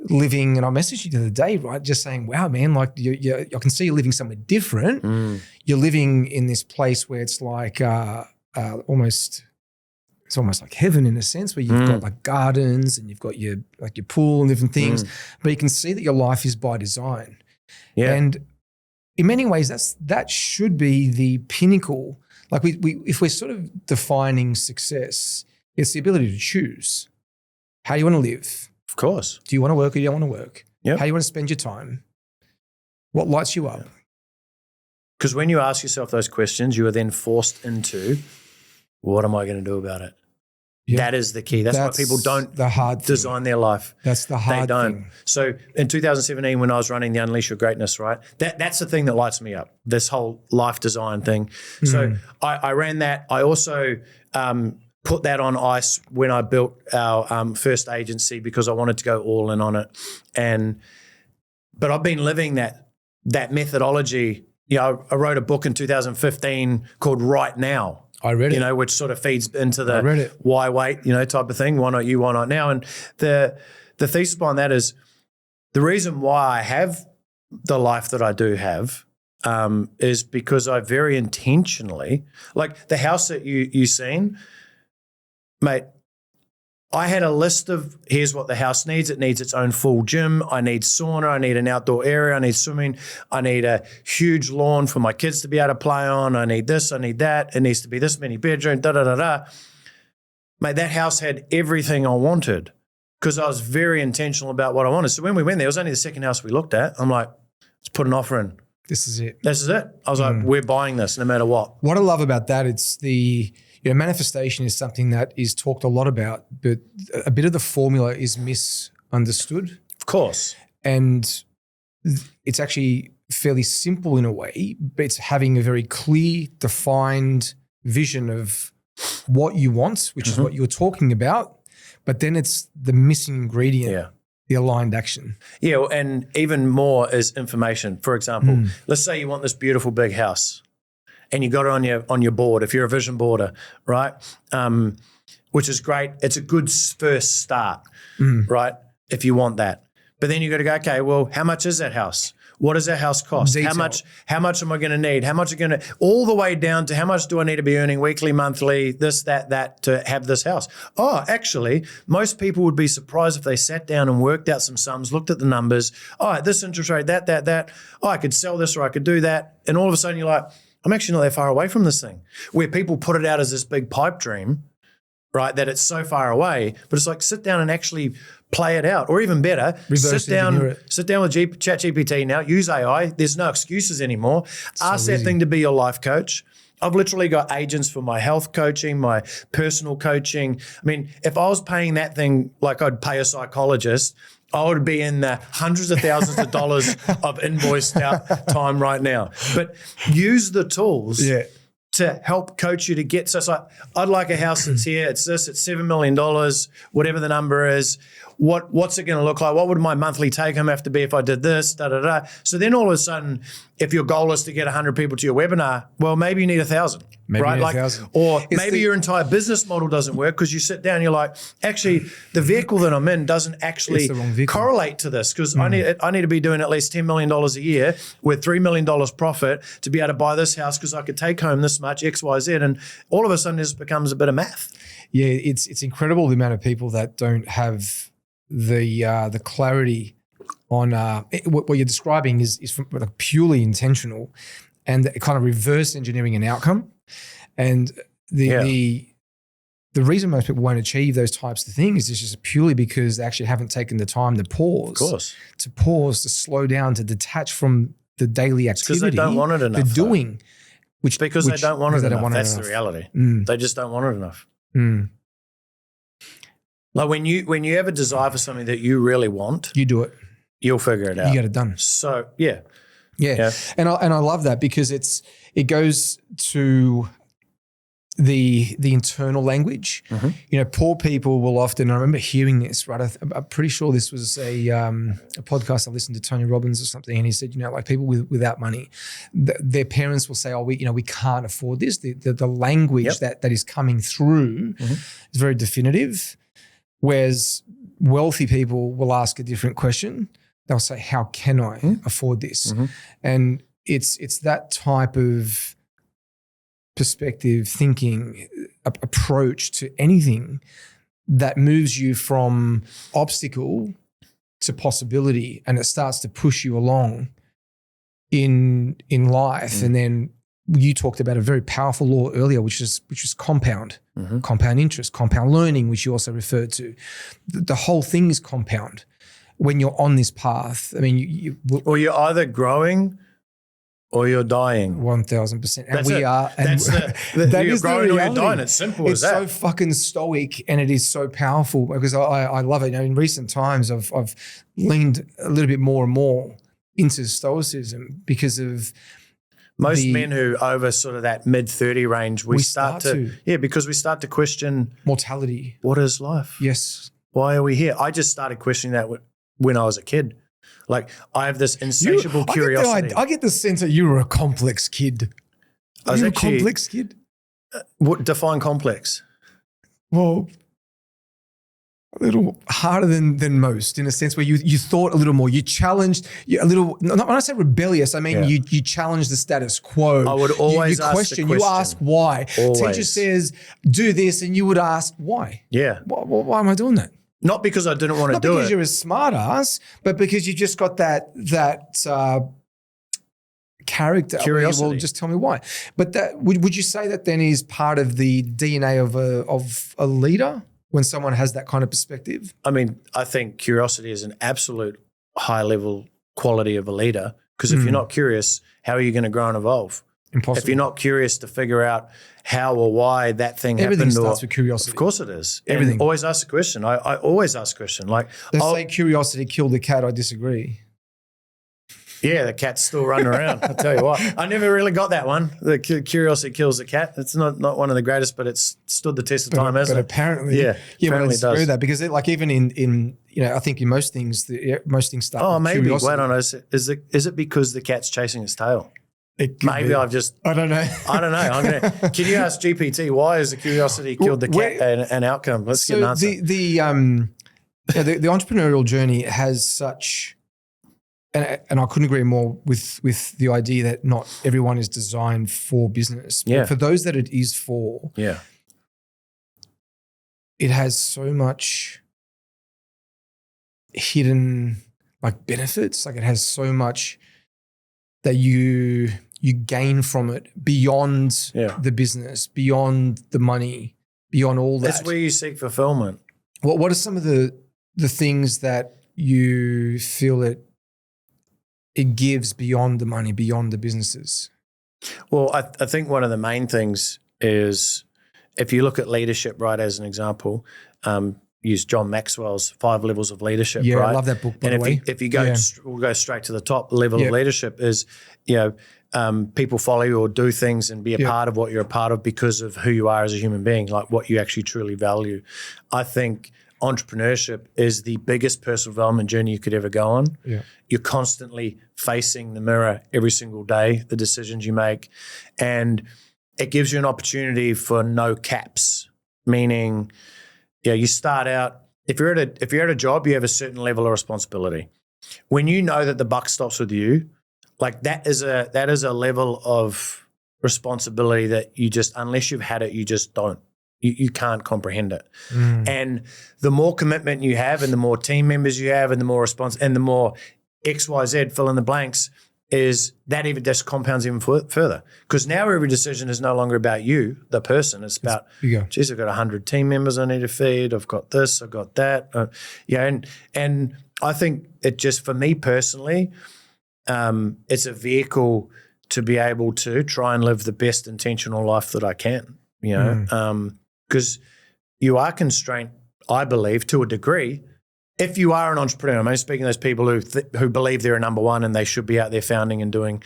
living, and I messaged you the other day, right? Just saying, wow, man, like I can see you living somewhere different. You're living in this place where it's like almost like heaven in a sense, where you've got like gardens and you've got your pool and different things, but you can see that your life is by design. Yeah. And in many ways, that should be the pinnacle. Like we if we're sort of defining success, it's the ability to choose how you want to live. Of course. Do you want to work or you don't want to work? Yep. How you want to spend your time? What lights you up? Because when you ask yourself those questions, you are then forced into, what am I going to do about it? Yeah. That is the key. That's why people don't design their life. That's the hard They don't. thing. So in 2017, when I was running the Unleash Your Greatness, right, that's the thing that lights me up, this whole life design thing. So I ran that. I also put that on ice when I built our first agency because I wanted to go all in on it. But I've been living that methodology. You know, I wrote a book in 2015 called Right Now. I read it. You know, which sort of feeds into the why wait, type of thing. Why not you, why not now? And the thesis behind that is the reason why I have the life that I do have is because I very intentionally, like the house that you seen, mate, I had a list of, here's what the house needs. It needs its own full gym. I need sauna. I need an outdoor area. I need swimming. I need a huge lawn for my kids to be able to play on. I need this. I need that. It needs to be this many bedrooms, da-da-da-da. Mate, that house had everything I wanted because I was very intentional about what I wanted. So when we went there, it was only the second house we looked at. I'm like, let's put an offer in. This is it. This is it. I was like, we're buying this no matter what. What I love about that, it's manifestation is something that is talked a lot about, but a bit of the formula is misunderstood. Of course. And it's actually fairly simple in a way, but it's having a very clear, defined vision of what you want, which is what you're talking about. But then it's the missing ingredient, the aligned action. Yeah, and even more is information. For example, let's say you want this beautiful big house. And you got it on your board, if you're a vision boarder, right? Which is great. It's a good first start, right? If you want that. But then you got to go, okay, well, how much is that house? What does that house cost? Detail. How much am I going to need? How much are going to, all the way down to how much do I need to be earning weekly, monthly, this, that, to have this house? Oh, actually, most people would be surprised if they sat down and worked out some sums, looked at the numbers. Oh, this interest rate, that. Oh, I could sell this or I could do that. And all of a sudden you're like, I'm actually not that far away from this thing, where people put it out as this big pipe dream, right, that it's so far away. But it's like, sit down and actually play it out. Or even better, sit down with ChatGPT now, use AI. There's no excuses anymore. Ask that thing to be your life coach. I've literally got agents for my health coaching, my personal coaching. I mean, if I was paying that thing like I'd pay a psychologist, I would be in the hundreds of thousands of dollars of invoiced out time right now. But use the tools to help coach you to get. So it's like, I'd like a house that's here. It's this. It's $7 million, whatever the number is. What's it going to look like? What would my monthly take home have to be if I did this? So then all of a sudden, if your goal is to get 100 people to your webinar, well, maybe you need 1,000. Maybe right? 1,000. Or maybe your entire business model doesn't work because you sit down and you're like, actually, the vehicle that I'm in doesn't actually correlate to this because I need to be doing at least $10 million a year with $3 million profit to be able to buy this house because I could take home this much, X, Y, Z. And all of a sudden, this becomes a bit of math. Yeah, it's incredible the amount of people that don't have the clarity on what you're describing is from, like, purely intentional and kind of reverse engineering an outcome. And the reason most people won't achieve those types of things is just purely because they actually haven't taken the time to pause. Of course. To slow down, to detach from the daily activity. Because they don't want it enough. The doing. They don't want it enough. That's the reality. They just don't want it enough. Like when you have a desire for something that you really want, you do it. You'll figure it out. You get it done. So yeah. And I love that because it goes to the internal language. You know, poor people will often, I remember hearing this, right? I'm pretty sure this was a podcast I listened to, Tony Robbins or something, and he said, you know, like people without money, their parents will say, oh, we can't afford this. The language that is coming through is very definitive, whereas wealthy people will ask a different question. They'll say, how can I afford this? And it's that type of perspective, thinking, approach to anything that moves you from obstacle to possibility, and it starts to push you along in life. And then you talked about a very powerful law earlier, which is compound interest, compound learning, which you also referred to. The whole thing is compound when you're on this path. I mean, or you're either growing or you're dying. 1,000%. And you're growing or you're dying. It's simple as that. It's so fucking stoic, and it is so powerful because I love it. You know, in recent times, I've leaned a little bit more and more into stoicism because of most men who over sort of that mid-30 range, we start to because we start to question mortality. What is life? Yes. Why are we here? I just started questioning that when I was a kid. Like, I have this insatiable curiosity. I get the sense that you were a complex kid. Are you a complex kid? What define complex? Well, a little harder than most, in a sense where you thought a little more. You challenged a little. When I say rebellious, I mean you challenged the status quo. I would always ask question. You ask why. Always. Teacher says do this, and you would ask why. Yeah. Why am I doing that? Not because I didn't want to do it. Not because you're a smart ass, but because you just got that character. Curiosity. Well, just tell me why. But that would you say that then is part of the DNA of a leader when someone has that kind of perspective? I mean, I think curiosity is an absolute high level quality of a leader, because if you're not curious, how are you going to grow and evolve? Impossible. If you're not curious to figure out how or why that thing Everything happened. starts with curiosity. Of course it is. Everything. And always ask a question. I always ask a question. Like, they say curiosity killed the cat. I disagree. Yeah, the cat's still running around. I'll tell you what. I never really got that one. The curiosity kills the cat. It's not one of the greatest, but it's stood the test of time, hasn't it? But apparently, apparently I disagree with that, because like even in you know, I think in most things start. Oh, with maybe. curiosity. Wait on. Is it because the cat's chasing its tail? Maybe be. I've just. I don't know. I don't know. Can you ask GPT why has the curiosity killed the cat an outcome? Let's get an answer. The entrepreneurial journey has such. And I couldn't agree more with the idea that not everyone is designed for business. But for those that it is for, it has so much hidden like benefits. Like, it has so much that you gain from it beyond the business, beyond the money, beyond all that. That's where you seek fulfillment. What are some of the things that you feel it gives beyond the money, beyond the businesses? Well, I think one of the main things is, if you look at leadership, right, as an example, use John Maxwell's 5 levels of leadership, right? I love that book, by the way. If you go, we'll go straight to the top level of leadership is, people follow you or do things and be a part of what you're a part of because of who you are as a human being, like what you actually truly value. I think entrepreneurship is the biggest personal development journey you could ever go on. Yeah. You're constantly facing the mirror every single day, the decisions you make, and it gives you an opportunity for no caps, meaning you start out, if you're at a job, you have a certain level of responsibility. When you know that the buck stops with you, like that is a level of responsibility that you just, unless you've had it, you just don't. You can't comprehend it. And the more commitment you have and the more team members you have and the more response and the more XYZ fill in the blanks, is that even just compounds even further. Because now every decision is no longer about you, the person. It's about, geez, I've got 100 team members I need to feed. I've got this, I've got that. And I think it just, for me personally, it's a vehicle to be able to try and live the best intentional life that I can, because you are constrained, I believe, to a degree. If you are an entrepreneur, I'm only speaking to those people who believe they're a number one and they should be out there founding and doing,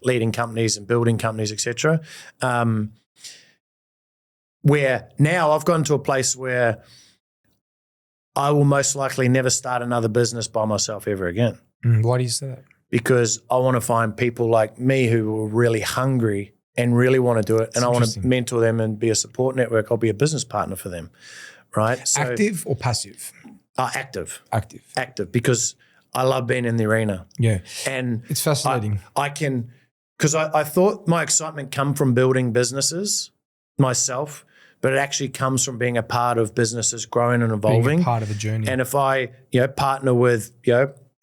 leading companies and building companies, etc. where now I've gotten to a place where I will most likely never start another business by myself ever again. Why do you say that? Because I want to find people like me who are really hungry and really want to do it. And I want to mentor them and be a support network. I'll be a business partner for them, right? So, active or passive? Active. Active. Because I love being in the arena. Yeah. And it's fascinating. I can, because I thought my excitement come from building businesses myself, but it actually comes from being a part of businesses growing and evolving. Being a part of the journey. And if I, partner with,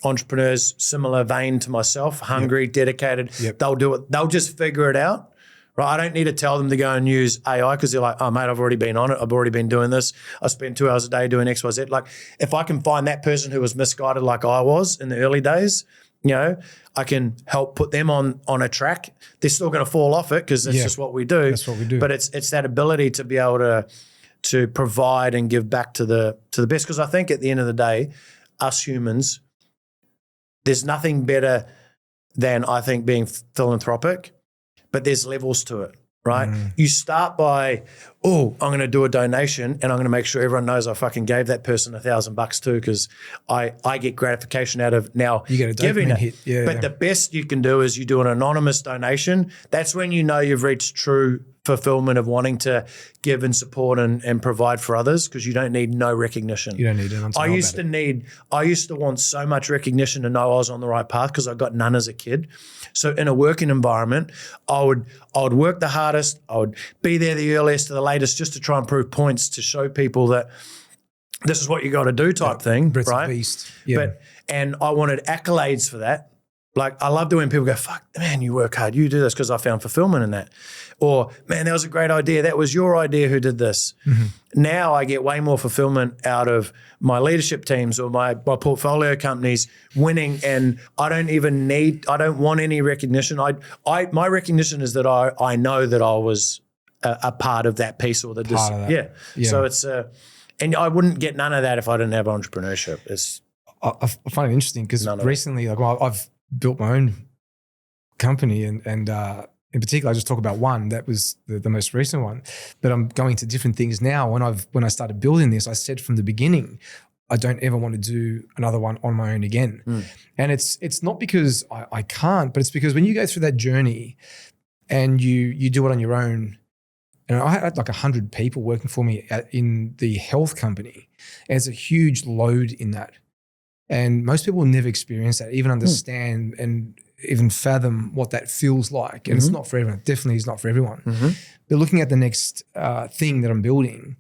entrepreneurs similar vein to myself, hungry, dedicated, they'll do it. They'll just figure it out, right? I don't need to tell them to go and use AI because they're like, oh, mate, I've already been on it. I've already been doing this. I spend 2 hours a day doing X, Y, Z. Like if I can find that person who was misguided like I was in the early days, I can help put them on a track. They're still going to fall off it because that's just what we do. That's what we do. But it's that ability to be able to provide and give back to the best. Because I think at the end of the day, us humans, there's nothing better than I think being philanthropic, but there's levels to it, right? You start by, I'm going to do a donation and I'm going to make sure everyone knows I fucking gave that person $1,000 too because I get gratification out of now you get a giving it. Hit. Yeah, but the best you can do is you do an anonymous donation. That's when you know you've reached true fulfillment of wanting to give and support and provide for others because you don't need no recognition. You don't need it. I used to want so much recognition to know I was on the right path because I got none as a kid. So in a working environment, I would work the hardest. I would be there the earliest to the latest just to try and prove points to show people that this is what you got to do type thing, Brett's right? A beast. Yeah. And I wanted accolades for that. Like I love when people go, fuck, man, you work hard. You do this because I found fulfillment in that. Or, man, that was a great idea. That was your idea who did this. Now I get way more fulfillment out of my leadership teams or my portfolio companies winning, and I don't want any recognition. My recognition is that I know that I was a part of that piece or that. Yeah. So it's and I wouldn't get none of that if I didn't have entrepreneurship. I find it interesting because recently, I've built my own company and in particular, I just talk about one that was the most recent one, but I'm going to different things now. When I started building this, I said from the beginning, I don't ever want to do another one on my own again. And it's not because I can't, but it's because when you go through that journey and you do it on your own, and I had like 100 people working for me in the health company, and it's a huge load in that. And most people will never experience that, even understand and even fathom what that feels like. And it's not for everyone. It definitely is not for everyone. But looking at the next thing that I'm building,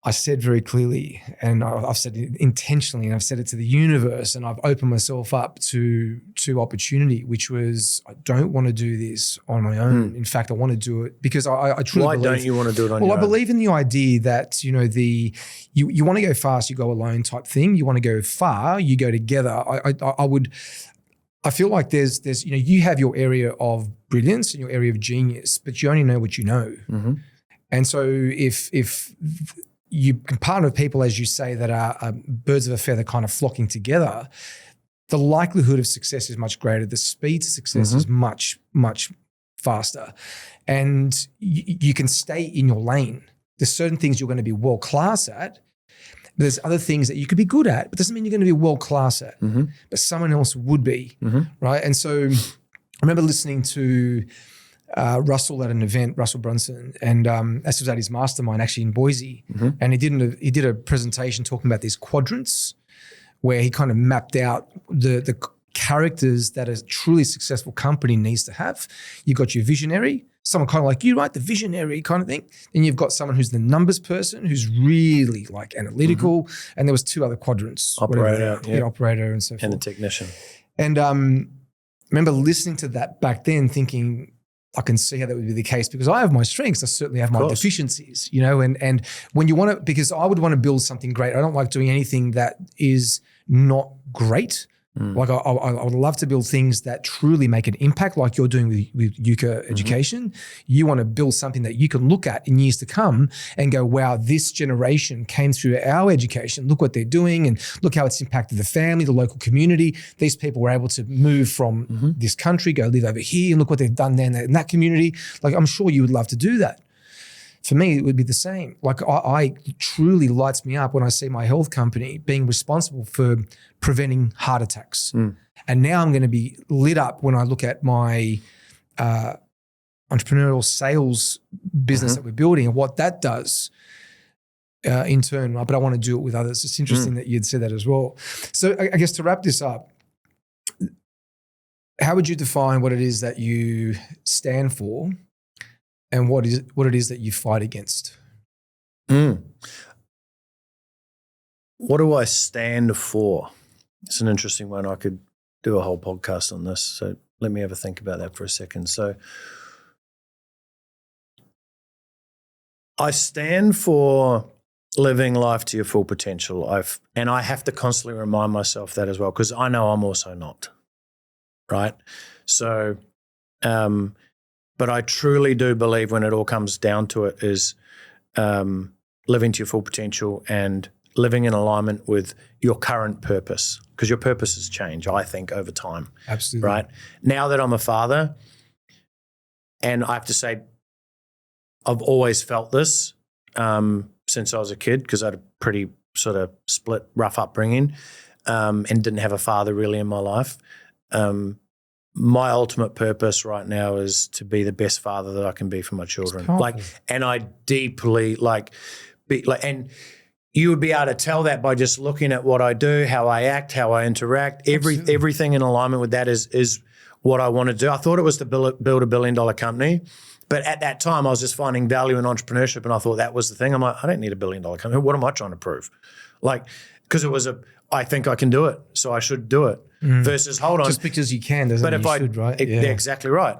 I said very clearly, and I've said it intentionally, and I've said it to the universe, and I've opened myself up to opportunity, which was I don't want to do this on my own. In fact, I want to do it because I truly believe. Why don't you want to do it on your own? Well, I believe in the idea that, you want to go fast, you go alone type thing. You want to go far, you go together. I feel like there's you have your area of brilliance and your area of genius, but you only know what you know. And so if you can partner with people, as you say, that are birds of a feather kind of flocking together, the likelihood of success is much greater. The speed to success is much, much faster. And you can stay in your lane. There's certain things you're going to be world class at. There's other things that you could be good at, but doesn't mean you're going to be world class at. But someone else would be, right? And so I remember listening to Russell at an event, Russell Brunson, and this was at his mastermind actually in Boise, and he did a presentation talking about these quadrants where he kind of mapped out the characters that a truly successful company needs to have. You've got your visionary, someone kind of like you, right? The visionary kind of thing. Then you've got someone who's the numbers person, who's really like analytical. And there was 2 other quadrants. Operator and so forth. And the technician. And remember listening to that back then thinking, I can see how that would be the case because I have my strengths. I certainly have my deficiencies, and when you want to, because I would want to build something great. I don't like doing anything that is not great. Like I would love to build things that truly make an impact like you're doing with Yucca Education. You want to build something that you can look at in years to come and go, wow, this generation came through our education. Look what they're doing and look how it's impacted the family, the local community. These people were able to move from this country, go live over here and look what they've done there in that community. Like I'm sure you would love to do that. For me, it would be the same. Like I truly lights me up when I see my health company being responsible for preventing heart attacks. And now I'm going to be lit up when I look at my entrepreneurial sales business that we're building and what that does in turn. But I want to do it with others. It's interesting that you'd said that as well. So I guess to wrap this up, how would you define what it is that you stand for and what it is that you fight against? What do I stand for? It's an interesting one. I could do a whole podcast on this. So let me have a think about that for a second. So I stand for living life to your full potential. And I have to constantly remind myself that as well, because I know I'm also not, right? So, but I truly do believe when it all comes down to it is living to your full potential and living in alignment with your current purpose, because your purposes change, I think, over time. Absolutely. Right? Now that I'm a father, and I have to say, I've always felt this since I was a kid, because I had a pretty sort of split, rough upbringing and didn't have a father really in my life. My ultimate purpose right now is to be the best father that I can be for my children. And I deeply and you would be able to tell that by just looking at what I do, how I act, how I interact. Everything in alignment with that is what I want to do. I thought it was to build $1 billion company, but at that time I was just finding value in entrepreneurship, and I thought that was the thing. I'm like, I don't need $1 billion company. What am I trying to prove? Because it was I think I can do it, so I should do it. Versus, hold on, just because you can doesn't mean you should, right? They're exactly right.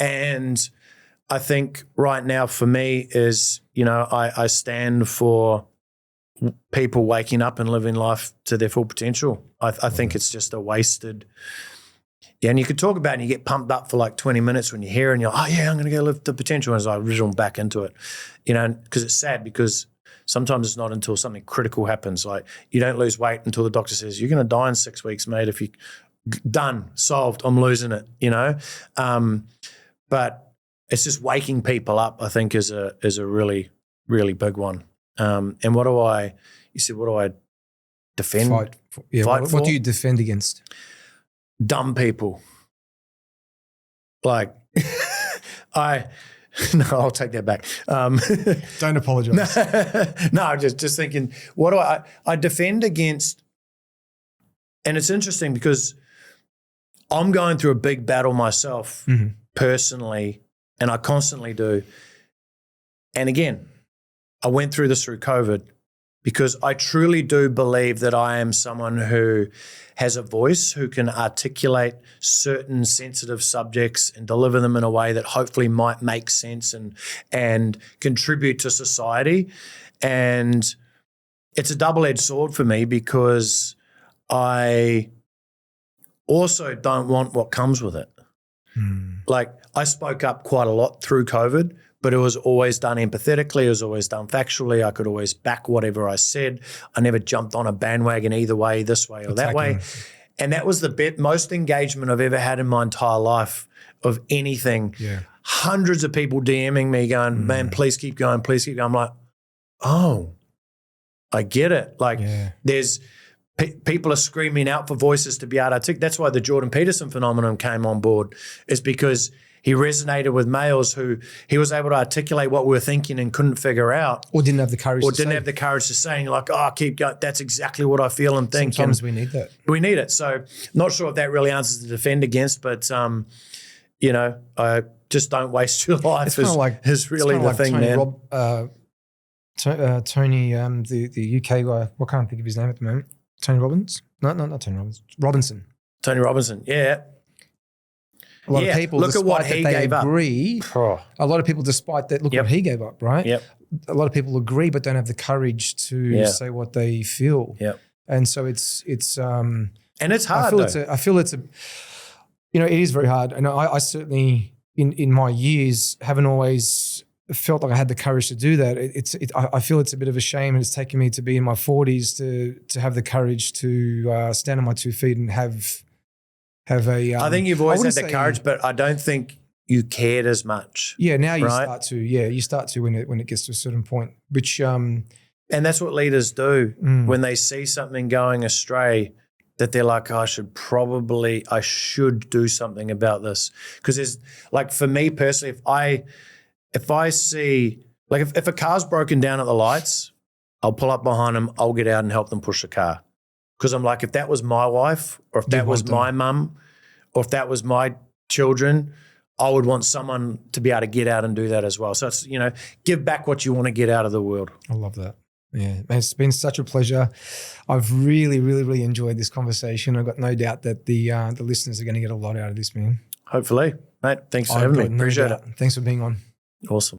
And I think right now for me is, I stand for people waking up and living life to their full potential. I think it's just a wasted. Yeah, and you could talk about it and you get pumped up for like 20 minutes when you hear it and you're, oh yeah, I'm going to go live the potential, as I originally back into it, because it's sad, because sometimes it's not until something critical happens. Like, you don't lose weight until the doctor says, you're going to die in 6 weeks, mate. If you done, solved, I'm losing it, but it's just waking people up, I think, is a really, really big one. And what do I defend? Fight for? What do you defend against? Dumb people. Like, no, I'll take that back. Don't apologize. No, just thinking, what do I defend against? And it's interesting because I'm going through a big battle myself personally, and I constantly do. And again, I went through this through COVID, because I truly do believe that I am someone who has a voice, who can articulate certain sensitive subjects and deliver them in a way that hopefully might make sense and contribute to society. And it's a double-edged sword for me, because I also don't want what comes with it. Like, I spoke up quite a lot through COVID, but it was always done empathetically. It was always done factually. I could always back whatever I said. I never jumped on a bandwagon either way, this way or that way. And that was the most engagement I've ever had in my entire life of anything. Yeah. Hundreds of people DMing me going, man, please keep going, please keep going. I'm like, oh, I get it. Like, there's people are screaming out for voices to be able to articulate. That's why the Jordan Peterson phenomenon came on board, is because he resonated with males who he was able to articulate what we were thinking and couldn't figure out. Or didn't have the courage to say. Or didn't have the courage to say. And you're like, oh, keep going. That's exactly what I feel and think. Sometimes we need that. We need it. So not sure if that really answers the defend against, but, I just don't waste your life is really the thing, man. Tony, the UK guy, I can't think of his name at the moment. Tony Robbins? No, not Tony Robbins. Robinson. Tony Robinson, yeah. A lot of people, look at what he gave up. A lot of people, despite that, look what he gave up, right? Yep. A lot of people agree, but don't have the courage to say what they feel. Yep. And so it's and it's hard. I feel it's it is very hard. And I certainly in my years haven't always felt like I had the courage to do that. I feel it's a bit of a shame, and it's taken me to be in my 40s to have the courage to stand on my 2 feet and have a. I think you've always had the courage, but I don't think you cared as much. Yeah, now you right? start to. Yeah, you start to when it gets to a certain point, which And that's what leaders do when they see something going astray, that they're like, I should do something about this. Because there's, like, for me personally, if I see, like, if a car's broken down at the lights, I'll pull up behind them, I'll get out and help them push the car. Because I'm like, if that was my wife, or if that was my mum, or if that was my children, I would want someone to be able to get out and do that as well. So it's, give back what you want to get out of the world. I love that. Yeah, man, it's been such a pleasure. I've really, really, really enjoyed this conversation. I've got no doubt that the listeners are going to get a lot out of this, man. Hopefully. Mate, thanks for having me. Appreciate it. Thanks for being on. Awesome.